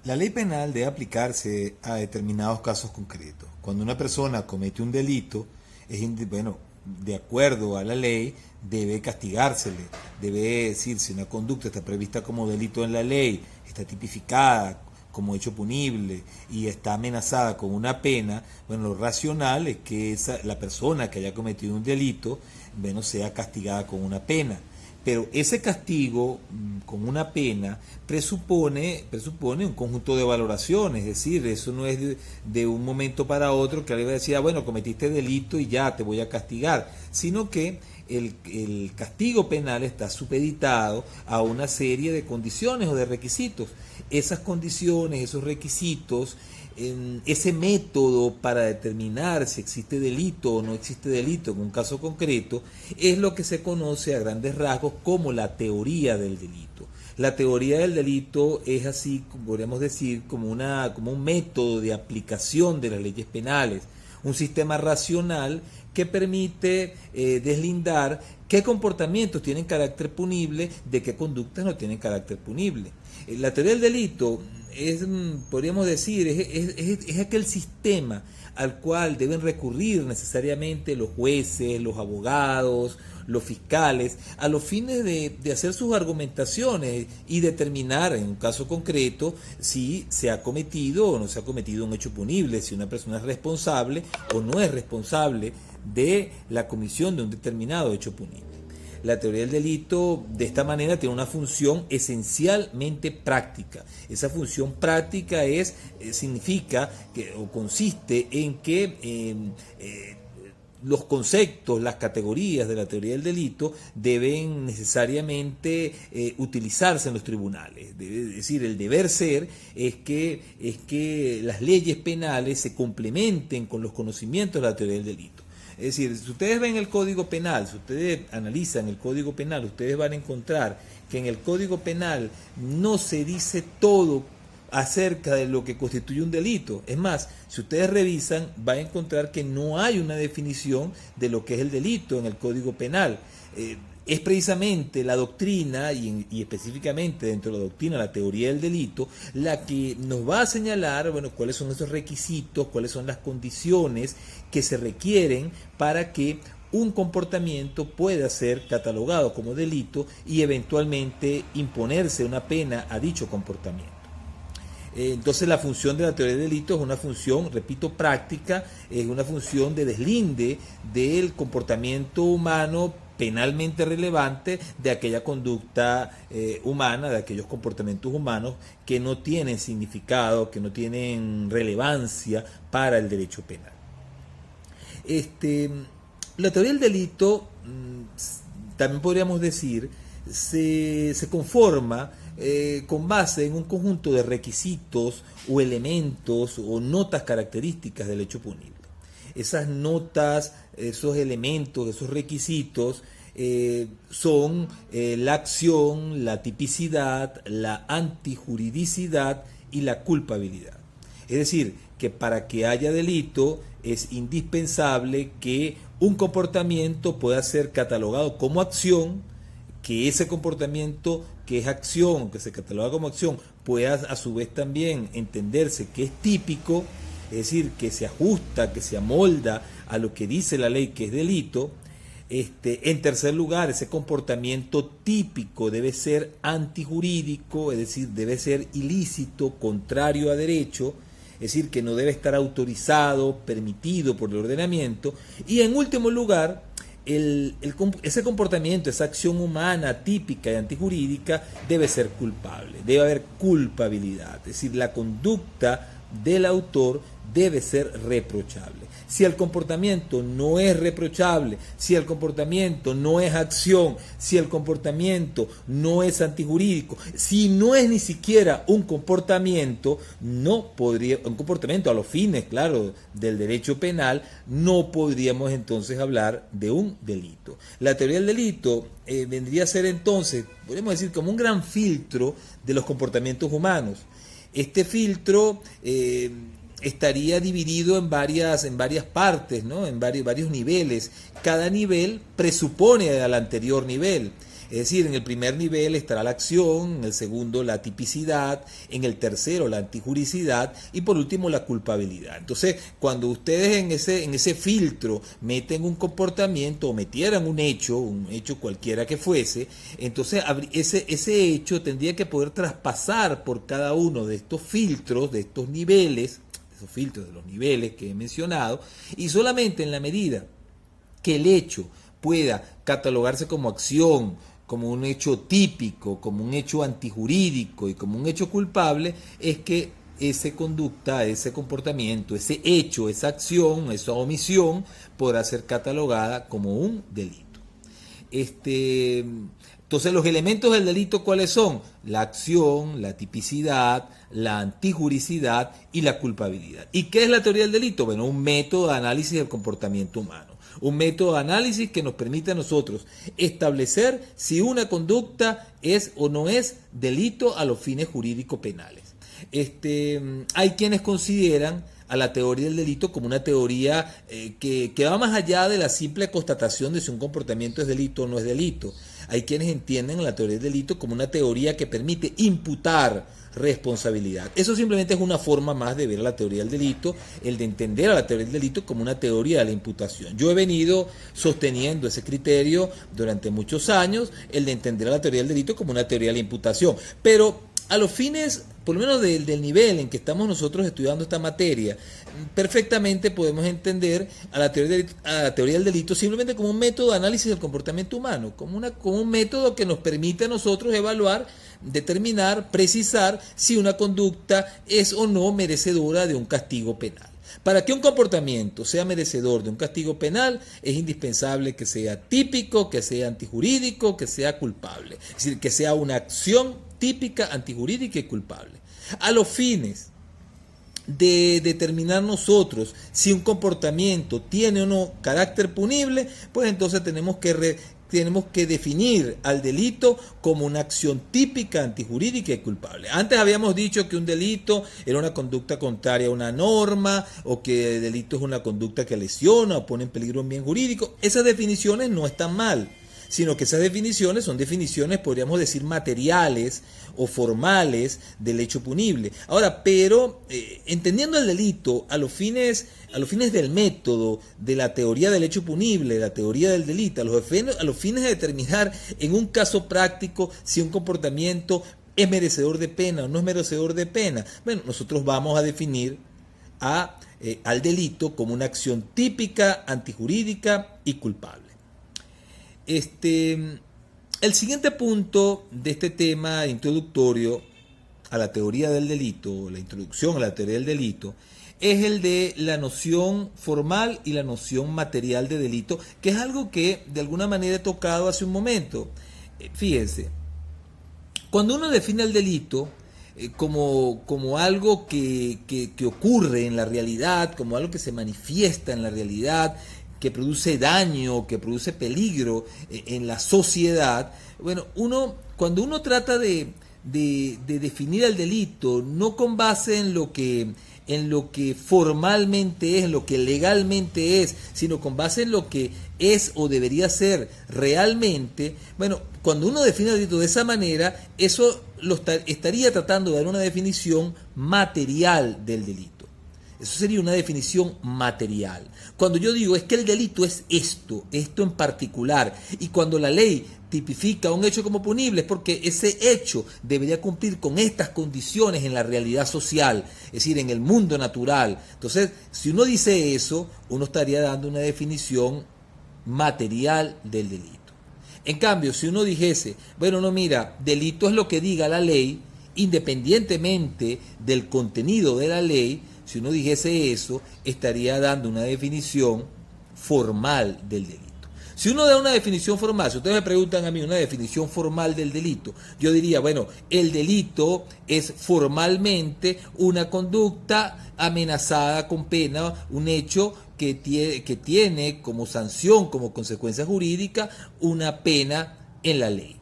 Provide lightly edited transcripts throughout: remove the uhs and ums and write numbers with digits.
La ley penal debe aplicarse a determinados casos concretos. Cuando una persona comete un delito, bueno, de acuerdo a la ley, debe castigársele. Debe decir, si una conducta está prevista como delito en la ley, está tipificada como hecho punible y está amenazada con una pena, bueno, lo racional es que la persona que haya cometido un delito, bueno, sea castigada con una pena. Pero ese castigo con una pena presupone un conjunto de valoraciones, es decir, eso no es de un momento para otro que alguien va a decir, bueno, cometiste delito y ya te voy a castigar, sino que el castigo penal está supeditado a una serie de condiciones o de requisitos. Esas condiciones, esos requisitos, ese método para determinar si existe delito o no existe delito en un caso concreto es lo que se conoce a grandes rasgos como la teoría del delito. La teoría del delito es así, podríamos decir, como un método de aplicación de las leyes penales, un sistema racional que permite deslindar qué comportamientos tienen carácter punible de qué conductas no tienen carácter punible. La teoría del delito es, podríamos decir, es aquel sistema al cual deben recurrir necesariamente los jueces, los abogados, los fiscales, a los fines de hacer sus argumentaciones y determinar en un caso concreto si se ha cometido o no se ha cometido un hecho punible, si una persona es responsable o no es responsable de la comisión de un determinado hecho punible. La teoría del delito de esta manera tiene una función esencialmente práctica. Esa función práctica significa o consiste en que los conceptos, las categorías de la teoría del delito deben necesariamente utilizarse en los tribunales. Es decir, el deber ser es que las leyes penales se complementen con los conocimientos de la teoría del delito. Es decir, si ustedes ven el Código Penal, si ustedes analizan el Código Penal, ustedes van a encontrar que en el Código Penal no se dice todo acerca de lo que constituye un delito. Es más, si ustedes revisan, van a encontrar que no hay una definición de lo que es el delito en el Código Penal. Es precisamente la doctrina, y específicamente dentro de la doctrina, la teoría del delito, la que nos va a señalar, bueno, cuáles son esos requisitos, cuáles son las condiciones que se requieren para que un comportamiento pueda ser catalogado como delito y eventualmente imponerse una pena a dicho comportamiento. Entonces la función de la teoría del delito es una función, repito, práctica, es una función de deslinde del comportamiento humano penalmente relevante de aquella conducta humana, de aquellos comportamientos humanos que no tienen significado, que no tienen relevancia para el derecho penal. La teoría del delito, también podríamos decir, se conforma con base en un conjunto de requisitos o elementos o notas características del hecho punible. Esas notas, esos elementos, esos requisitos son la acción, la tipicidad, la antijuridicidad y la culpabilidad. Es decir, que para que haya delito es indispensable que un comportamiento pueda ser catalogado como acción, que ese comportamiento que es acción, que se cataloga como acción, pueda a su vez también entenderse que es típico, es decir, que se ajusta, que se amolda a lo que dice la ley que es delito. En tercer lugar, ese comportamiento típico debe ser antijurídico, es decir, debe ser ilícito, contrario a derecho, es decir, que no debe estar autorizado, permitido por el ordenamiento. Y en último lugar, ese comportamiento, esa acción humana típica y antijurídica debe ser culpable, debe haber culpabilidad, es decir, la conducta del autor debe ser reprochable. Si el comportamiento no es reprochable, si el comportamiento no es acción, si el comportamiento no es antijurídico, si no es ni siquiera un comportamiento, un comportamiento a los fines, claro, del derecho penal, no podríamos entonces hablar de un delito. La teoría del delito vendría a ser entonces, podríamos decir, como un gran filtro de los comportamientos humanos. Este filtro estaría dividido en varias partes, ¿no? En varios niveles. Cada nivel presupone al anterior nivel. Es Es decir, en el primer nivel estará la acción, en el segundo la tipicidad, en el tercero la antijuricidad y por último la culpabilidad. Entonces, cuando ustedes en ese filtro meten un comportamiento o metieran un hecho cualquiera que fuese, entonces ese hecho tendría que poder traspasar por cada uno de estos filtros, de estos niveles, esos filtros de los niveles que he mencionado, y solamente en la medida que el hecho pueda catalogarse como acción, como un hecho típico, como un hecho antijurídico y como un hecho culpable, es que esa conducta, ese comportamiento, ese hecho, esa acción, esa omisión podrá ser catalogada como un delito. Entonces, los elementos del delito, ¿cuáles son? La acción, la tipicidad, la antijuricidad y la culpabilidad. ¿Y qué es la teoría del delito? Bueno, un método de análisis del comportamiento humano. Un método de análisis que nos permite a nosotros establecer si una conducta es o no es delito a los fines jurídicos penales. Hay quienes consideran a la teoría del delito como una teoría que va más allá de la simple constatación de si un comportamiento es delito o no es delito. Hay quienes entienden a la teoría del delito como una teoría que permite imputar responsabilidad. Eso simplemente es una forma más de ver a la teoría del delito, el de entender a la teoría del delito como una teoría de la imputación. Yo he venido sosteniendo ese criterio durante muchos años, el de entender a la teoría del delito como una teoría de la imputación, pero a los fines, por lo menos del nivel en que estamos nosotros estudiando esta materia, perfectamente podemos entender a la teoría del delito simplemente como un método de análisis del comportamiento humano, como un método que nos permite a nosotros evaluar, determinar, precisar si una conducta es o no merecedora de un castigo penal. Para que un comportamiento sea merecedor de un castigo penal, es indispensable que sea típico, que sea antijurídico, que sea culpable. Es decir, que sea una acción típica, antijurídica y culpable. A los fines de determinar nosotros si un comportamiento tiene o no carácter punible, pues entonces tenemos que definir al delito como una acción típica, antijurídica y culpable. Antes habíamos dicho que un delito era una conducta contraria a una norma, o que el delito es una conducta que lesiona o pone en peligro un bien jurídico. Esas definiciones no están mal, sino que esas definiciones son definiciones, podríamos decir, materiales o formales del hecho punible. Ahora, pero entendiendo el delito a los fines del método, de la teoría del hecho punible, la teoría del delito, a los fines de determinar en un caso práctico si un comportamiento es merecedor de pena o no es merecedor de pena, bueno, nosotros vamos a definir al delito como una acción típica, antijurídica y culpable. El siguiente punto de este tema introductorio a la teoría del delito, la introducción a la teoría del delito, es el de la noción formal y la noción material de delito, que es algo que de alguna manera he tocado hace un momento. Fíjense, cuando uno define el delito como algo que ocurre en la realidad, como algo que se manifiesta en la realidad, que produce daño, que produce peligro en la sociedad, bueno, cuando uno trata de definir el delito, no con base en lo que formalmente es, en lo que legalmente es, sino con base en lo que es o debería ser realmente, bueno, cuando uno define el delito de esa manera, eso estaría tratando de dar una definición material del delito. Eso sería una definición material. Cuando yo digo es que el delito es esto en particular, y cuando la ley tipifica un hecho como punible es porque ese hecho debería cumplir con estas condiciones en la realidad social, es decir, en el mundo natural. Entonces, si uno dice eso, uno estaría dando una definición material del delito. En cambio, si uno dijese, bueno, no, mira, delito es lo que diga la ley, independientemente del contenido de la ley, si uno dijese eso, estaría dando una definición formal del delito. Si uno da una definición formal, si ustedes me preguntan a mí una definición formal del delito, yo diría, bueno, el delito es formalmente una conducta amenazada con pena, un hecho que tiene como sanción, como consecuencia jurídica, una pena en la ley.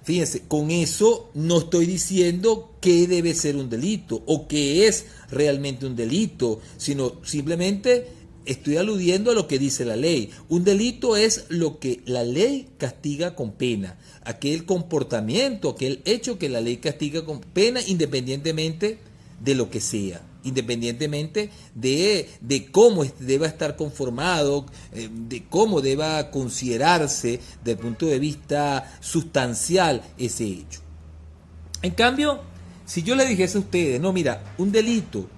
Fíjense, con eso no estoy diciendo qué debe ser un delito o qué es realmente un delito, sino simplemente estoy aludiendo a lo que dice la ley. Un delito es lo que la ley castiga con pena. Aquel comportamiento, aquel hecho que la ley castiga con pena, independientemente de lo que sea, independientemente de cómo deba estar conformado, de cómo deba considerarse desde el punto de vista sustancial ese hecho. En cambio, si yo le dijese a ustedes, no, mira, un delito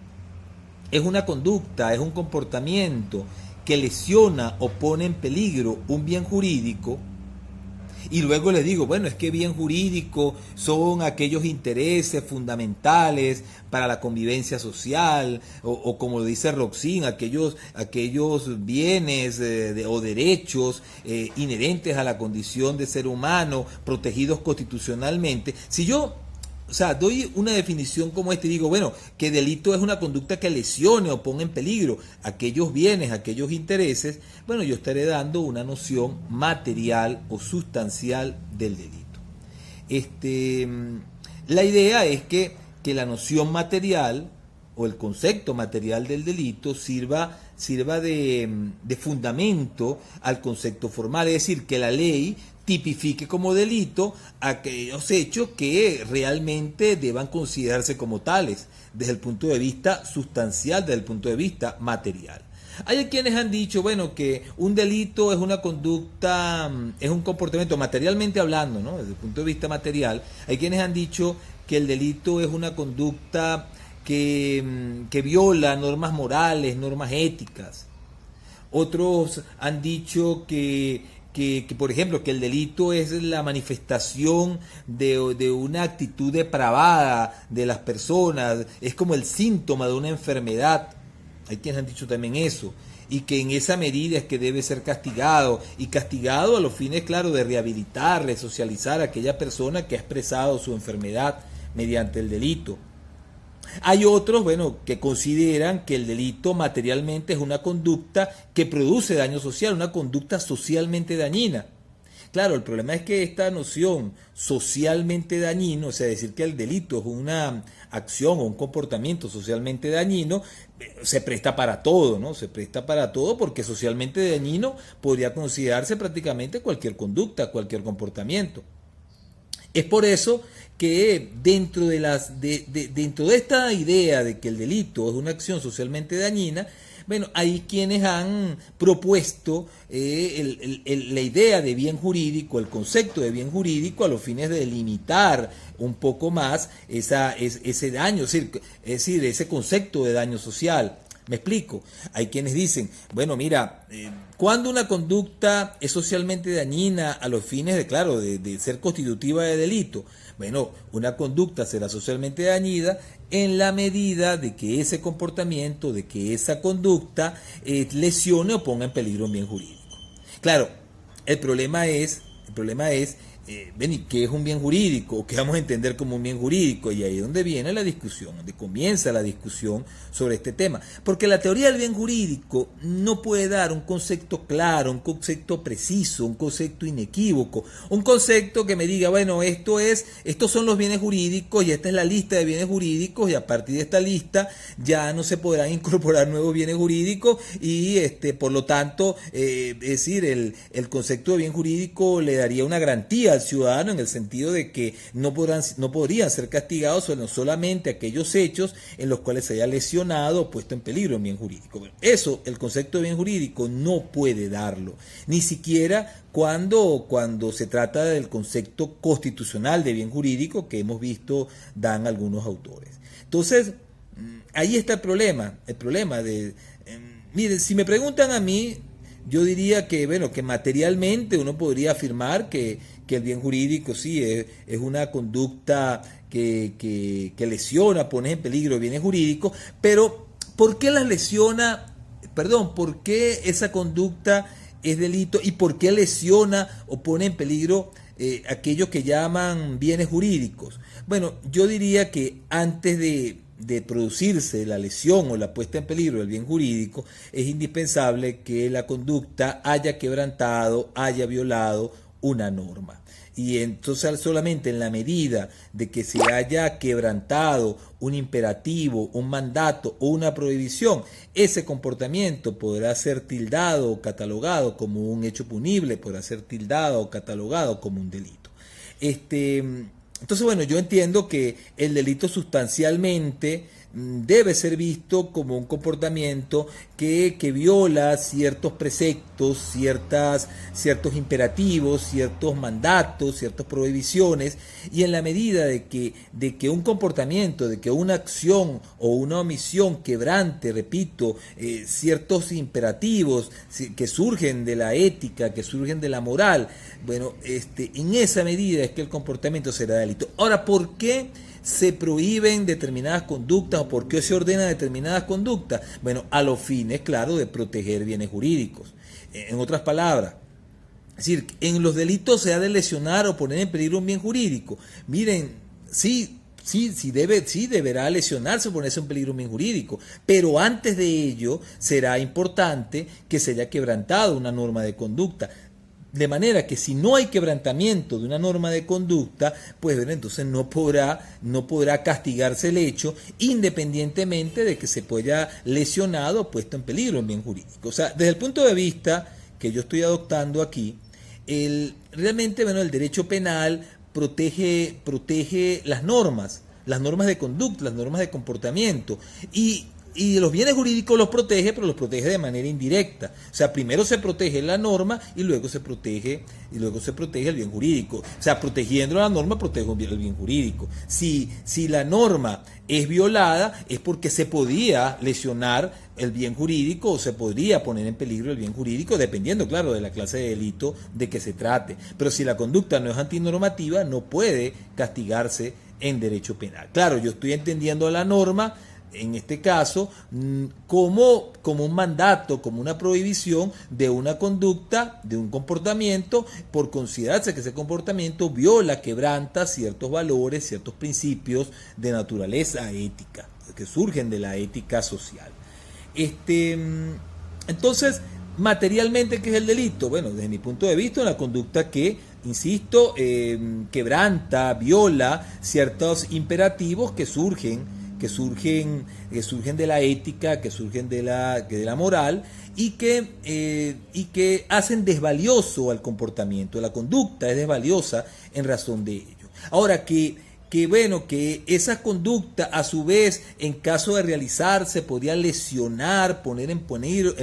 es una conducta, es un comportamiento que lesiona o pone en peligro un bien jurídico, y luego les digo, bueno, es que bien jurídico son aquellos intereses fundamentales para la convivencia social, o como dice Roxin, aquellos bienes o derechos inherentes a la condición de ser humano, protegidos constitucionalmente. Si yo doy una definición como esta y digo, bueno, que delito es una conducta que lesione o ponga en peligro aquellos bienes, aquellos intereses, bueno, yo estaré dando una noción material o sustancial del delito. La idea es que la noción material o el concepto material del delito sirva de fundamento al concepto formal, es decir, que la ley tipifique como delito aquellos hechos que realmente deban considerarse como tales desde el punto de vista sustancial, desde el punto de vista material. Hay quienes han dicho, bueno, que un delito es una conducta, es un comportamiento materialmente hablando, ¿no? Desde el punto de vista material, hay quienes han dicho que el delito es una conducta que viola normas morales, normas éticas. Otros han dicho que, por ejemplo, que el delito es la manifestación de una actitud depravada de las personas, es como el síntoma de una enfermedad. Hay quienes han dicho también eso, y que en esa medida es que debe ser castigado, y castigado a los fines, claro, de rehabilitar, resocializar a aquella persona que ha expresado su enfermedad mediante el delito. Hay otros, bueno, que consideran que el delito materialmente es una conducta que produce daño social, una conducta socialmente dañina. Claro, el problema es que esta noción socialmente dañino, o sea, decir que el delito es una acción o un comportamiento socialmente dañino, se presta para todo, ¿no? Se presta para todo porque socialmente dañino podría considerarse prácticamente cualquier conducta, cualquier comportamiento. Es por eso que dentro de esta idea de que el delito es una acción socialmente dañina, bueno, hay quienes han propuesto la idea de bien jurídico, el concepto de bien jurídico a los fines de delimitar un poco más ese daño, es decir, ese concepto de daño social. Me explico. Hay quienes dicen, bueno, mira, cuando una conducta es socialmente dañina a los fines de ser constitutiva de delito, bueno, una conducta será socialmente dañina en la medida de que ese comportamiento, de que esa conducta lesione o ponga en peligro un bien jurídico. Claro, el problema es ¿qué es un bien jurídico? ¿Qué vamos a entender como un bien jurídico? Y ahí es donde viene la discusión, donde comienza la discusión sobre este tema. Porque la teoría del bien jurídico no puede dar un concepto claro, un concepto preciso, un concepto inequívoco, un concepto que me diga, bueno, estos son los bienes jurídicos y esta es la lista de bienes jurídicos y a partir de esta lista ya no se podrán incorporar nuevos bienes jurídicos y por lo tanto, es decir, el concepto de bien jurídico le daría una garantía al ciudadano en el sentido de que no podrían ser castigados solamente aquellos hechos en los cuales se haya lesionado o puesto en peligro un bien jurídico. Bueno, eso, el concepto de bien jurídico no puede darlo, ni siquiera cuando se trata del concepto constitucional de bien jurídico que hemos visto dan algunos autores. Entonces, ahí está el problema miren, si me preguntan a mí, yo diría que, bueno, que materialmente uno podría afirmar que el bien jurídico sí es una conducta que lesiona, pone en peligro bienes jurídicos, pero ¿por qué las lesiona? ¿Por qué esa conducta es delito y por qué lesiona o pone en peligro aquello que llaman bienes jurídicos? Bueno, yo diría que antes de producirse la lesión o la puesta en peligro del bien jurídico, es indispensable que la conducta haya quebrantado, haya violado una norma. Y entonces solamente en la medida de que se haya quebrantado un imperativo, un mandato o una prohibición, ese comportamiento podrá ser tildado o catalogado como un hecho punible, podrá ser tildado o catalogado como un delito. Entonces, bueno, yo entiendo que el delito sustancialmente debe ser visto como un comportamiento que viola ciertos preceptos, ciertos imperativos, ciertos mandatos, ciertas prohibiciones, y en la medida de que un comportamiento, de que una acción o una omisión quebrante, repito, ciertos imperativos que surgen de la ética, que surgen de la moral, bueno, en esa medida es que el comportamiento será delito. Ahora, ¿por qué se prohíben determinadas conductas o por qué se ordenan determinadas conductas? Bueno, a los fines, claro, de proteger bienes jurídicos. En otras palabras, es decir, en los delitos se ha de lesionar o poner en peligro un bien jurídico. Miren, sí deberá lesionarse o ponerse en peligro un bien jurídico, pero antes de ello será importante que se haya quebrantado una norma de conducta. De manera que si no hay quebrantamiento de una norma de conducta, pues bueno, entonces no podrá castigarse el hecho, independientemente de que se pueda lesionado o puesto en peligro el bien jurídico. O sea, desde el punto de vista que yo estoy adoptando aquí, realmente, bueno, el derecho penal protege las normas de conducta, las normas de comportamiento, y los bienes jurídicos los protege, pero los protege de manera indirecta. O sea, primero se protege la norma y luego se protege el bien jurídico. O sea, protegiendo la norma protege el bien jurídico. Si la norma es violada es porque se podía lesionar el bien jurídico o se podría poner en peligro el bien jurídico, dependiendo, claro, de la clase de delito de que se trate. Pero si la conducta no es antinormativa, no puede castigarse en derecho penal. Claro, yo estoy entendiendo la norma en este caso como un mandato, como una prohibición de una conducta, de un comportamiento, por considerarse que ese comportamiento viola, quebranta ciertos valores, ciertos principios de naturaleza ética, que surgen de la ética social. Entonces, materialmente, ¿qué es el delito? Bueno, desde mi punto de vista, una conducta que, insisto, quebranta, viola ciertos imperativos que surgen de la ética, que surgen de la moral y que hacen desvalioso al comportamiento. La conducta es desvaliosa en razón de ello. Ahora, que esa conducta a su vez, en caso de realizarse, podría lesionar, poner en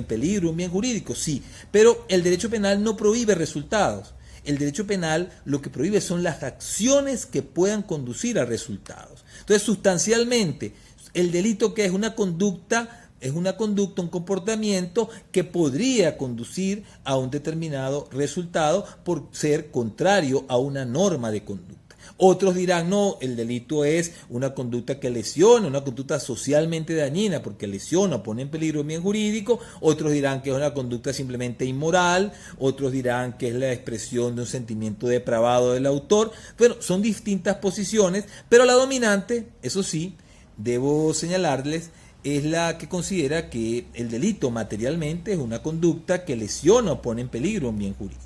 peligro un bien jurídico, sí, pero el derecho penal no prohíbe resultados. El derecho penal lo que prohíbe son las acciones que puedan conducir a resultados. Entonces, sustancialmente, el delito que es una conducta, un comportamiento que podría conducir a un determinado resultado por ser contrario a una norma de conducta. Otros dirán, no, el delito es una conducta que lesiona, una conducta socialmente dañina porque lesiona, pone en peligro el bien jurídico. Otros dirán que es una conducta simplemente inmoral. Otros dirán que es la expresión de un sentimiento depravado del autor. Bueno, son distintas posiciones, pero la dominante, eso sí, debo señalarles, es la que considera que el delito materialmente es una conducta que lesiona o pone en peligro un bien jurídico.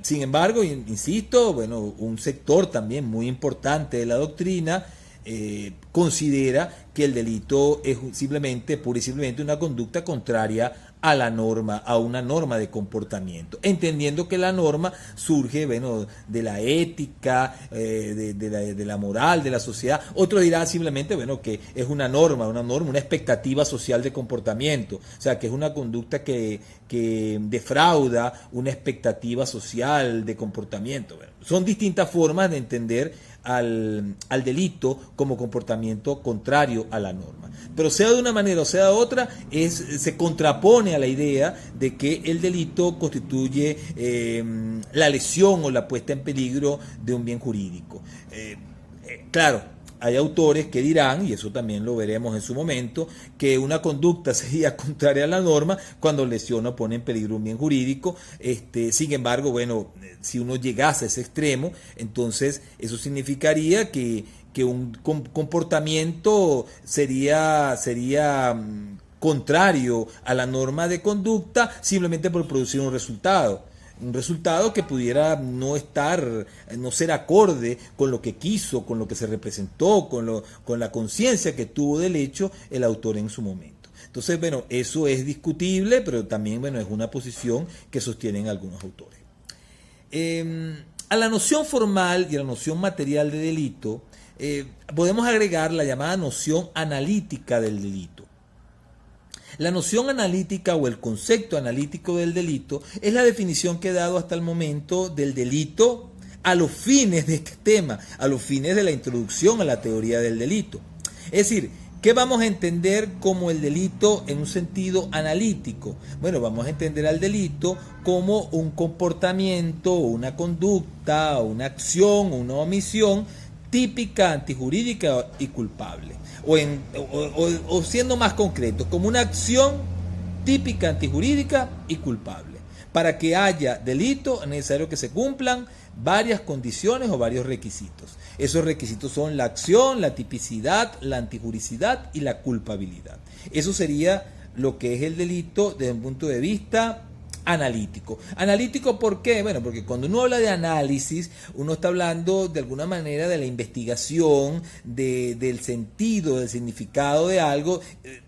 Sin embargo, insisto, bueno, un sector también muy importante de la doctrina considera que el delito es pura y simplemente una conducta contraria a la norma, a una norma de comportamiento, entendiendo que la norma surge, bueno, de la ética, de la moral, de la sociedad. Otros dirán simplemente, bueno, que es una norma, una expectativa social de comportamiento, o sea, que es una conducta que defrauda una expectativa social de comportamiento. Bueno, son distintas formas de entender al delito como comportamiento contrario a la norma. Pero sea de una manera o sea de otra, se contrapone a la idea de que el delito constituye la lesión o la puesta en peligro de un bien jurídico. Claro, hay autores que dirán, y eso también lo veremos en su momento, que una conducta sería contraria a la norma cuando lesiona o pone en peligro un bien jurídico. Sin embargo, bueno, si uno llegase a ese extremo, entonces eso significaría que un comportamiento sería contrario a la norma de conducta simplemente por producir un resultado. un resultado que pudiera no estar, no ser acorde con lo que quiso, con lo que se representó, con la conciencia que tuvo del hecho el autor en su momento. Entonces, bueno, eso es discutible, pero también, bueno, es una posición que sostienen algunos autores. A la noción formal y a la noción material de delito, podemos agregar la llamada noción analítica del delito. La noción analítica o el concepto analítico del delito es la definición que he dado hasta el momento del delito a los fines de este tema, a los fines de la introducción a la teoría del delito. Es decir, ¿qué vamos a entender como el delito en un sentido analítico? Bueno, vamos a entender al delito como un comportamiento, una conducta, una acción, una omisión típica, antijurídica y culpable. O siendo más concretos, como una acción típica, antijurídica y culpable. Para que haya delito es necesario que se cumplan varias condiciones o varios requisitos. Esos requisitos son la acción, la tipicidad, la antijuricidad y la culpabilidad. Eso sería lo que es el delito desde un punto de vista analítico. ¿Analítico por qué? Bueno, porque cuando uno habla de análisis, uno está hablando de alguna manera de la investigación, del sentido, del significado de algo,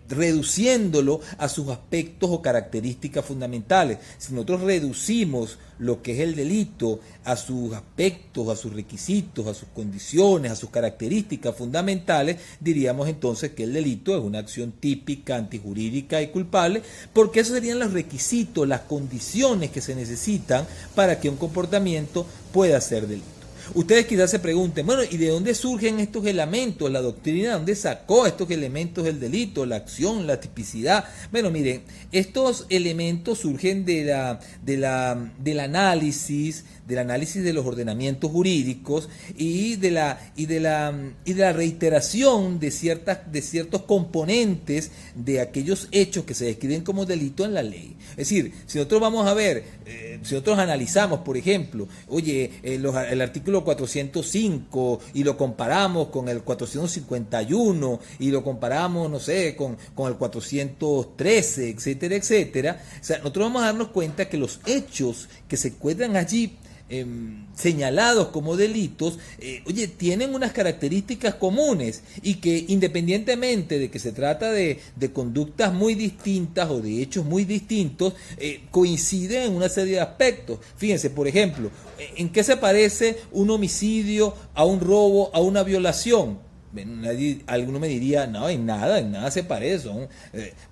reduciéndolo a sus aspectos o características fundamentales. Si nosotros reducimos lo que es el delito a sus aspectos, a sus requisitos, a sus condiciones, a sus características fundamentales, diríamos entonces que el delito es una acción típica, antijurídica y culpable, porque esos serían los requisitos, las condiciones que se necesitan para que un comportamiento pueda ser delito. Ustedes quizás se pregunten, bueno, ¿y de dónde surgen estos elementos? La doctrina, ¿de dónde sacó estos elementos del delito? La acción, la tipicidad. Bueno, miren, estos elementos surgen del análisis de los ordenamientos jurídicos y de la reiteración de ciertos componentes de aquellos hechos que se describen como delito en la ley. Es decir, si nosotros vamos a ver, si nosotros analizamos, por ejemplo, el artículo 405 y lo comparamos con el 451 y lo comparamos, no sé, con el 413, etcétera, etcétera, o sea, nosotros vamos a darnos cuenta que los hechos que se encuentran allí señalados como delitos, tienen unas características comunes y que independientemente de que se trata de conductas muy distintas o de hechos muy distintos, coinciden en una serie de aspectos. Fíjense, por ejemplo, ¿en qué se parece un homicidio a un robo, a una violación? Alguno me diría, no, en nada se parecen.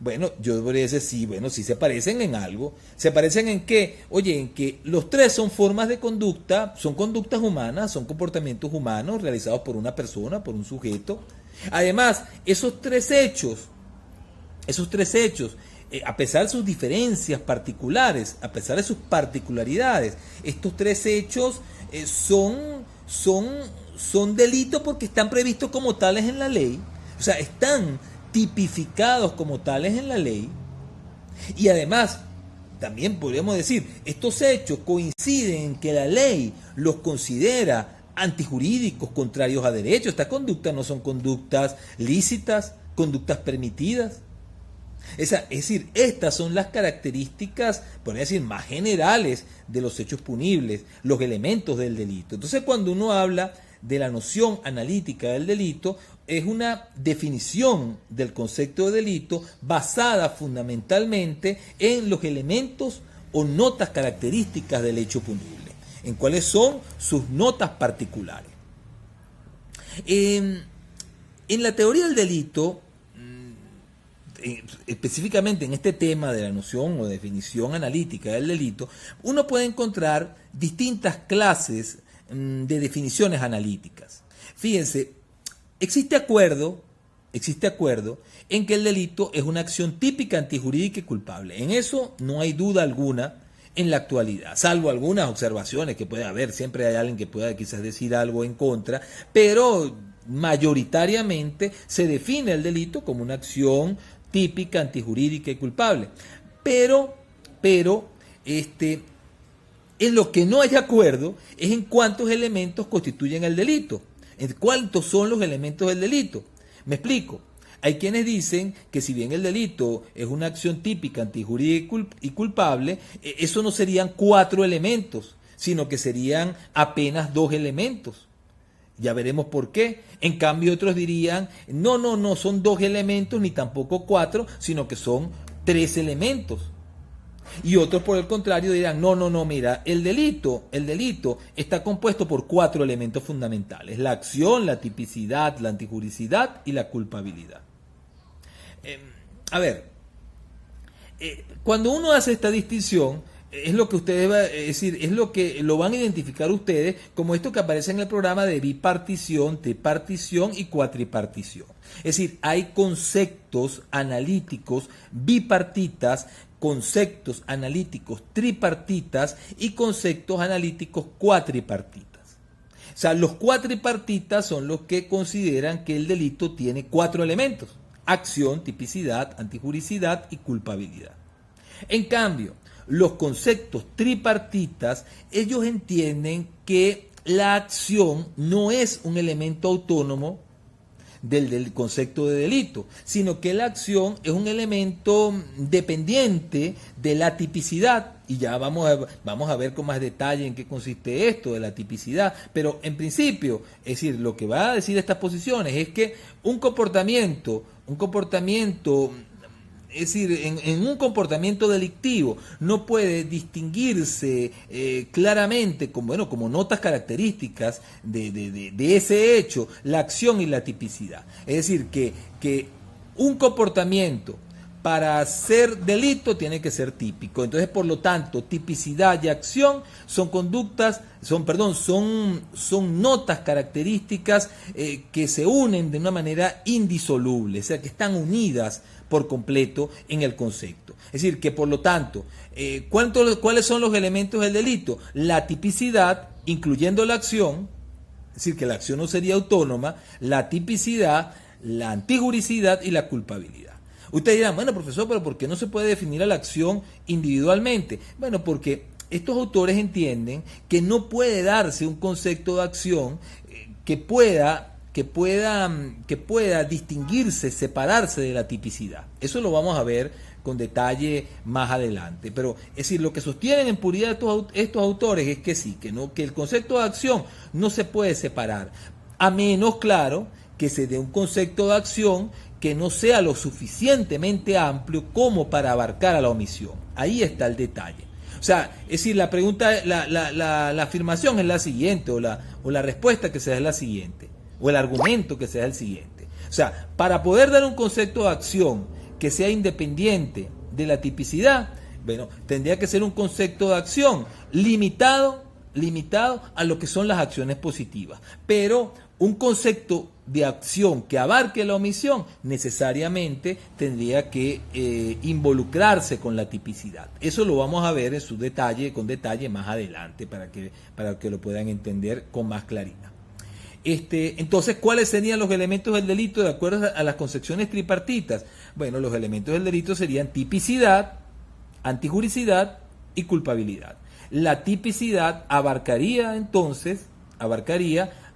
Bueno, yo podría decir, sí, bueno, sí se parecen en algo. ¿Se parecen en qué? Oye, en que los tres son formas de conducta, son conductas humanas, son comportamientos humanos realizados por una persona, por un sujeto. Además, esos tres hechos, a pesar de sus diferencias particulares, a pesar de sus particularidades, estos tres hechos son delitos porque están previstos como tales en la ley, o sea, están tipificados como tales en la ley, y además, también podríamos decir, estos hechos coinciden en que la ley los considera antijurídicos, contrarios a derecho. Estas conductas no son conductas lícitas, conductas permitidas. Es decir, estas son las características, podría decir, más generales de los hechos punibles, los elementos del delito. Entonces, cuando uno habla de la noción analítica del delito, es una definición del concepto de delito basada fundamentalmente en los elementos o notas características del hecho punible, en cuáles son sus notas particulares. En la teoría del delito, específicamente en este tema de la noción o definición analítica del delito, uno puede encontrar distintas clases de definiciones analíticas. Fíjense, existe acuerdo en que el delito es una acción típica, antijurídica y culpable. En eso no hay duda alguna en la actualidad, salvo algunas observaciones que puede haber. Siempre hay alguien que pueda quizás decir algo en contra, pero mayoritariamente se define el delito como una acción típica, antijurídica y culpable. Pero en lo que no hay acuerdo es en cuántos elementos constituyen el delito, en cuántos son los elementos del delito. Me explico. Hay quienes dicen que si bien el delito es una acción típica, antijurídica y culpable, eso no serían 4 elementos, sino que serían apenas 2 elementos. Ya veremos por qué. En cambio otros dirían, no son 2 elementos ni tampoco 4, sino que son 3 elementos. Y otros por el contrario dirán, no, mira, el delito está compuesto por 4 elementos fundamentales: la acción, la tipicidad, la antijuricidad y la culpabilidad. Cuando uno hace esta distinción, es lo que ustedes es lo que lo van a identificar ustedes como esto que aparece en el programa de bipartición, tripartición y cuatripartición. Es decir, hay conceptos analíticos bipartitas, conceptos analíticos tripartitas y conceptos analíticos cuatripartitas. O sea, los cuatripartitas son los que consideran que el delito tiene 4 elementos: acción, tipicidad, antijuricidad y culpabilidad. En cambio, los conceptos tripartitas, ellos entienden que la acción no es un elemento autónomo del concepto de delito, sino que la acción es un elemento dependiente de la tipicidad. Y ya vamos a ver con más detalle en qué consiste esto de la tipicidad. Pero en principio, es decir, lo que va a decir estas posiciones es que un comportamiento, es decir, en un comportamiento delictivo no puede distinguirse claramente como notas características de ese hecho, la acción y la tipicidad. Es decir, que un comportamiento para ser delito tiene que ser típico. Entonces, por lo tanto, tipicidad y acción son notas características que se unen de una manera indisoluble, o sea, que están unidas por completo en el concepto. Es decir, que por lo tanto, ¿cuáles son los elementos del delito? La tipicidad, incluyendo la acción, es decir, que la acción no sería autónoma, la tipicidad, la antijuricidad y la culpabilidad. Ustedes dirán, bueno, profesor, pero ¿por qué no se puede definir a la acción individualmente? Bueno, porque estos autores entienden que no puede darse un concepto de acción que pueda distinguirse, separarse de la tipicidad. Eso lo vamos a ver con detalle más adelante. Pero es decir, lo que sostienen en puridad estos autores es que sí, que el concepto de acción no se puede separar, a menos, claro, que se dé un concepto de acción que no sea lo suficientemente amplio como para abarcar a la omisión. Ahí está el detalle. O sea, es decir, la pregunta, la afirmación es la siguiente, o la respuesta que se da es la siguiente, o el argumento que se da es el siguiente. O sea, para poder dar un concepto de acción que sea independiente de la tipicidad, bueno, tendría que ser un concepto de acción limitado a lo que son las acciones positivas. Pero un concepto de acción que abarque la omisión necesariamente tendría que involucrarse con la tipicidad. Eso lo vamos a ver con detalle más adelante para que lo puedan entender con más claridad. Entonces, ¿cuáles serían los elementos del delito de acuerdo a las concepciones tripartitas? Bueno, los elementos del delito serían tipicidad, antijuricidad y culpabilidad. La tipicidad abarcaría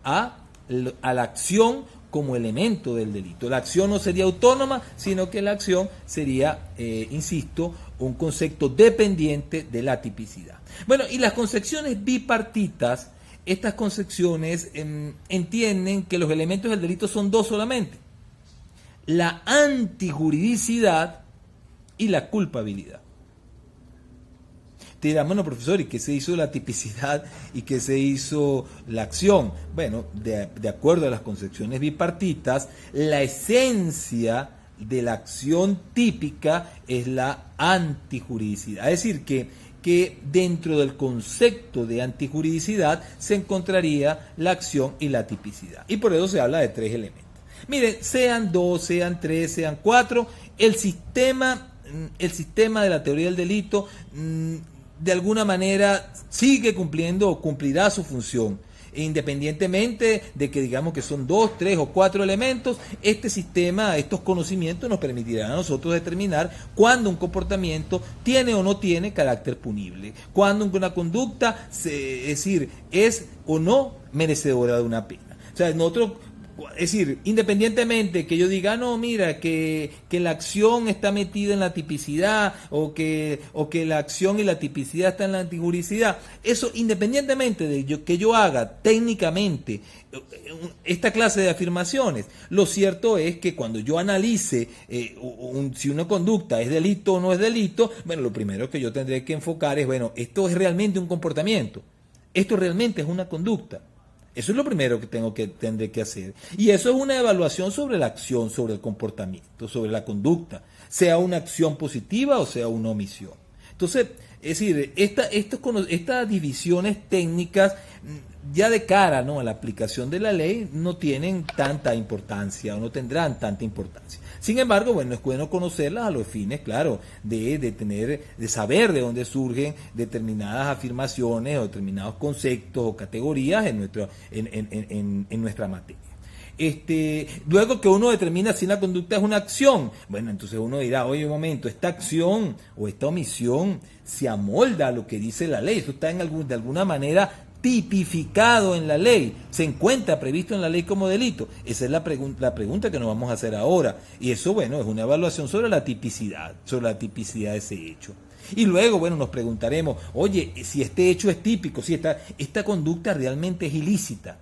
a la acción como elemento del delito. La acción no sería autónoma, sino que la acción sería, insisto, un concepto dependiente de la tipicidad. Bueno, y las concepciones bipartitas, estas concepciones entienden que los elementos del delito son 2 solamente: la antijuridicidad y la culpabilidad. Te dirán, bueno, profesor, ¿y qué se hizo la tipicidad y qué se hizo la acción? Bueno, de acuerdo a las concepciones bipartitas, la esencia de la acción típica es la antijuridicidad. Es decir, que dentro del concepto de antijuridicidad se encontraría la acción y la tipicidad. Y por eso se habla de 3 elementos. Miren, sean 2, sean 3, sean 4, el sistema de la teoría del delito de alguna manera sigue cumpliendo o cumplirá su función. Independientemente de que digamos que son 2, 3 o 4 elementos, este sistema, estos conocimientos nos permitirán a nosotros determinar cuándo un comportamiento tiene o no tiene carácter punible, cuándo una conducta es o no merecedora de una pena. O sea, nosotros Es decir, independientemente que yo diga, no, mira, que la acción está metida en la tipicidad o que la acción y la tipicidad están en la antijuricidad, eso independientemente de que yo haga técnicamente esta clase de afirmaciones, lo cierto es que cuando yo analice si una conducta es delito o no es delito, bueno, lo primero que yo tendré que enfocar es, bueno, esto es realmente un comportamiento, esto realmente es una conducta. Eso es lo primero que tendré que hacer. Y eso es una evaluación sobre la acción, sobre el comportamiento, sobre la conducta, sea una acción positiva o sea una omisión. Entonces, es decir, estas divisiones técnicas ya de cara, ¿no?, a la aplicación de la ley no tienen tanta importancia o no tendrán tanta importancia. Sin embargo, bueno, es bueno conocerlas a los fines, claro, de saber de dónde surgen determinadas afirmaciones o determinados conceptos o categorías en nuestra materia. Luego que uno determina si una conducta es una acción, bueno, entonces uno dirá, oye, un momento, esta acción o esta omisión se amolda a lo que dice la ley, eso está de alguna manera tipificado en la ley, se encuentra previsto en la ley como delito. Esa es la pregunta que nos vamos a hacer ahora, y eso, bueno, es una evaluación sobre la tipicidad de ese hecho. Y luego, bueno, nos preguntaremos, oye, si este hecho es típico, si esta conducta realmente es ilícita.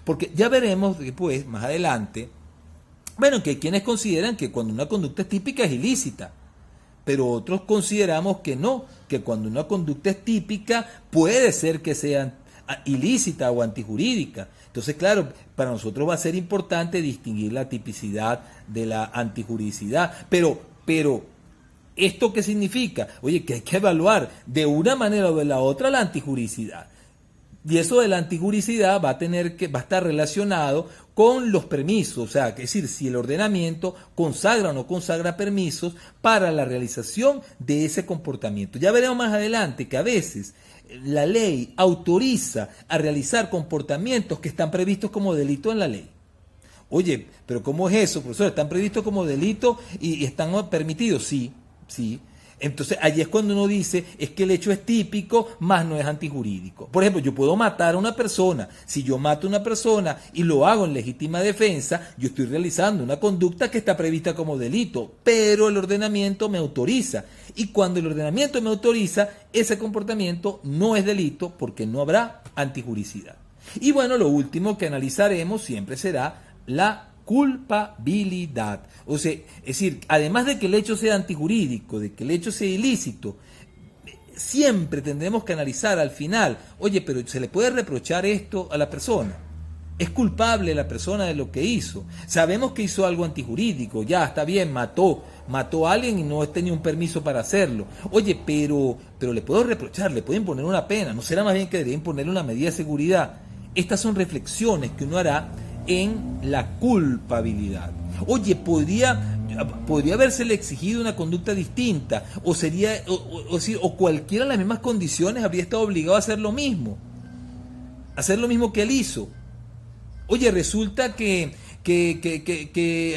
Porque ya veremos después, más adelante, bueno, que hay quienes consideran que cuando una conducta es típica es ilícita, pero otros consideramos que no, que cuando una conducta es típica puede ser que sea ilícita o antijurídica. Entonces, claro, para nosotros va a ser importante distinguir la tipicidad de la antijuridicidad, pero ¿esto qué significa? Oye, que hay que evaluar de una manera o de la otra la antijuridicidad. Y eso de la antijuridicidad va a estar relacionado con los permisos, o sea, es decir, si el ordenamiento consagra o no consagra permisos para la realización de ese comportamiento. Ya veremos más adelante que a veces la ley autoriza a realizar comportamientos que están previstos como delito en la ley. Oye, pero ¿cómo es eso, profesor? ¿Están previstos como delito y están permitidos? Sí. Entonces, allí es cuando uno dice, es que el hecho es típico, más no es antijurídico. Por ejemplo, yo puedo matar a una persona. Si yo mato a una persona y lo hago en legítima defensa, yo estoy realizando una conducta que está prevista como delito, pero el ordenamiento me autoriza. Y cuando el ordenamiento me autoriza, ese comportamiento no es delito porque no habrá antijuridicidad. Y bueno, lo último que analizaremos siempre será la culpabilidad. O sea, es decir, además de que el hecho sea antijurídico, de que el hecho sea ilícito, siempre tendremos que analizar al final, oye, pero ¿se le puede reprochar esto a la persona? ¿Es culpable la persona de lo que hizo? Sabemos que hizo algo antijurídico, ya está bien, mató a alguien y no tenía un permiso para hacerlo. Oye, pero le puedo reprochar, le puedo imponer una pena, ¿no será más bien que debería imponerle una medida de seguridad? Estas son reflexiones que uno hará en la culpabilidad. Oye, podría habérsele exigido una conducta distinta, o cualquiera de las mismas condiciones habría estado obligado a hacer lo mismo que él hizo. Oye, resulta que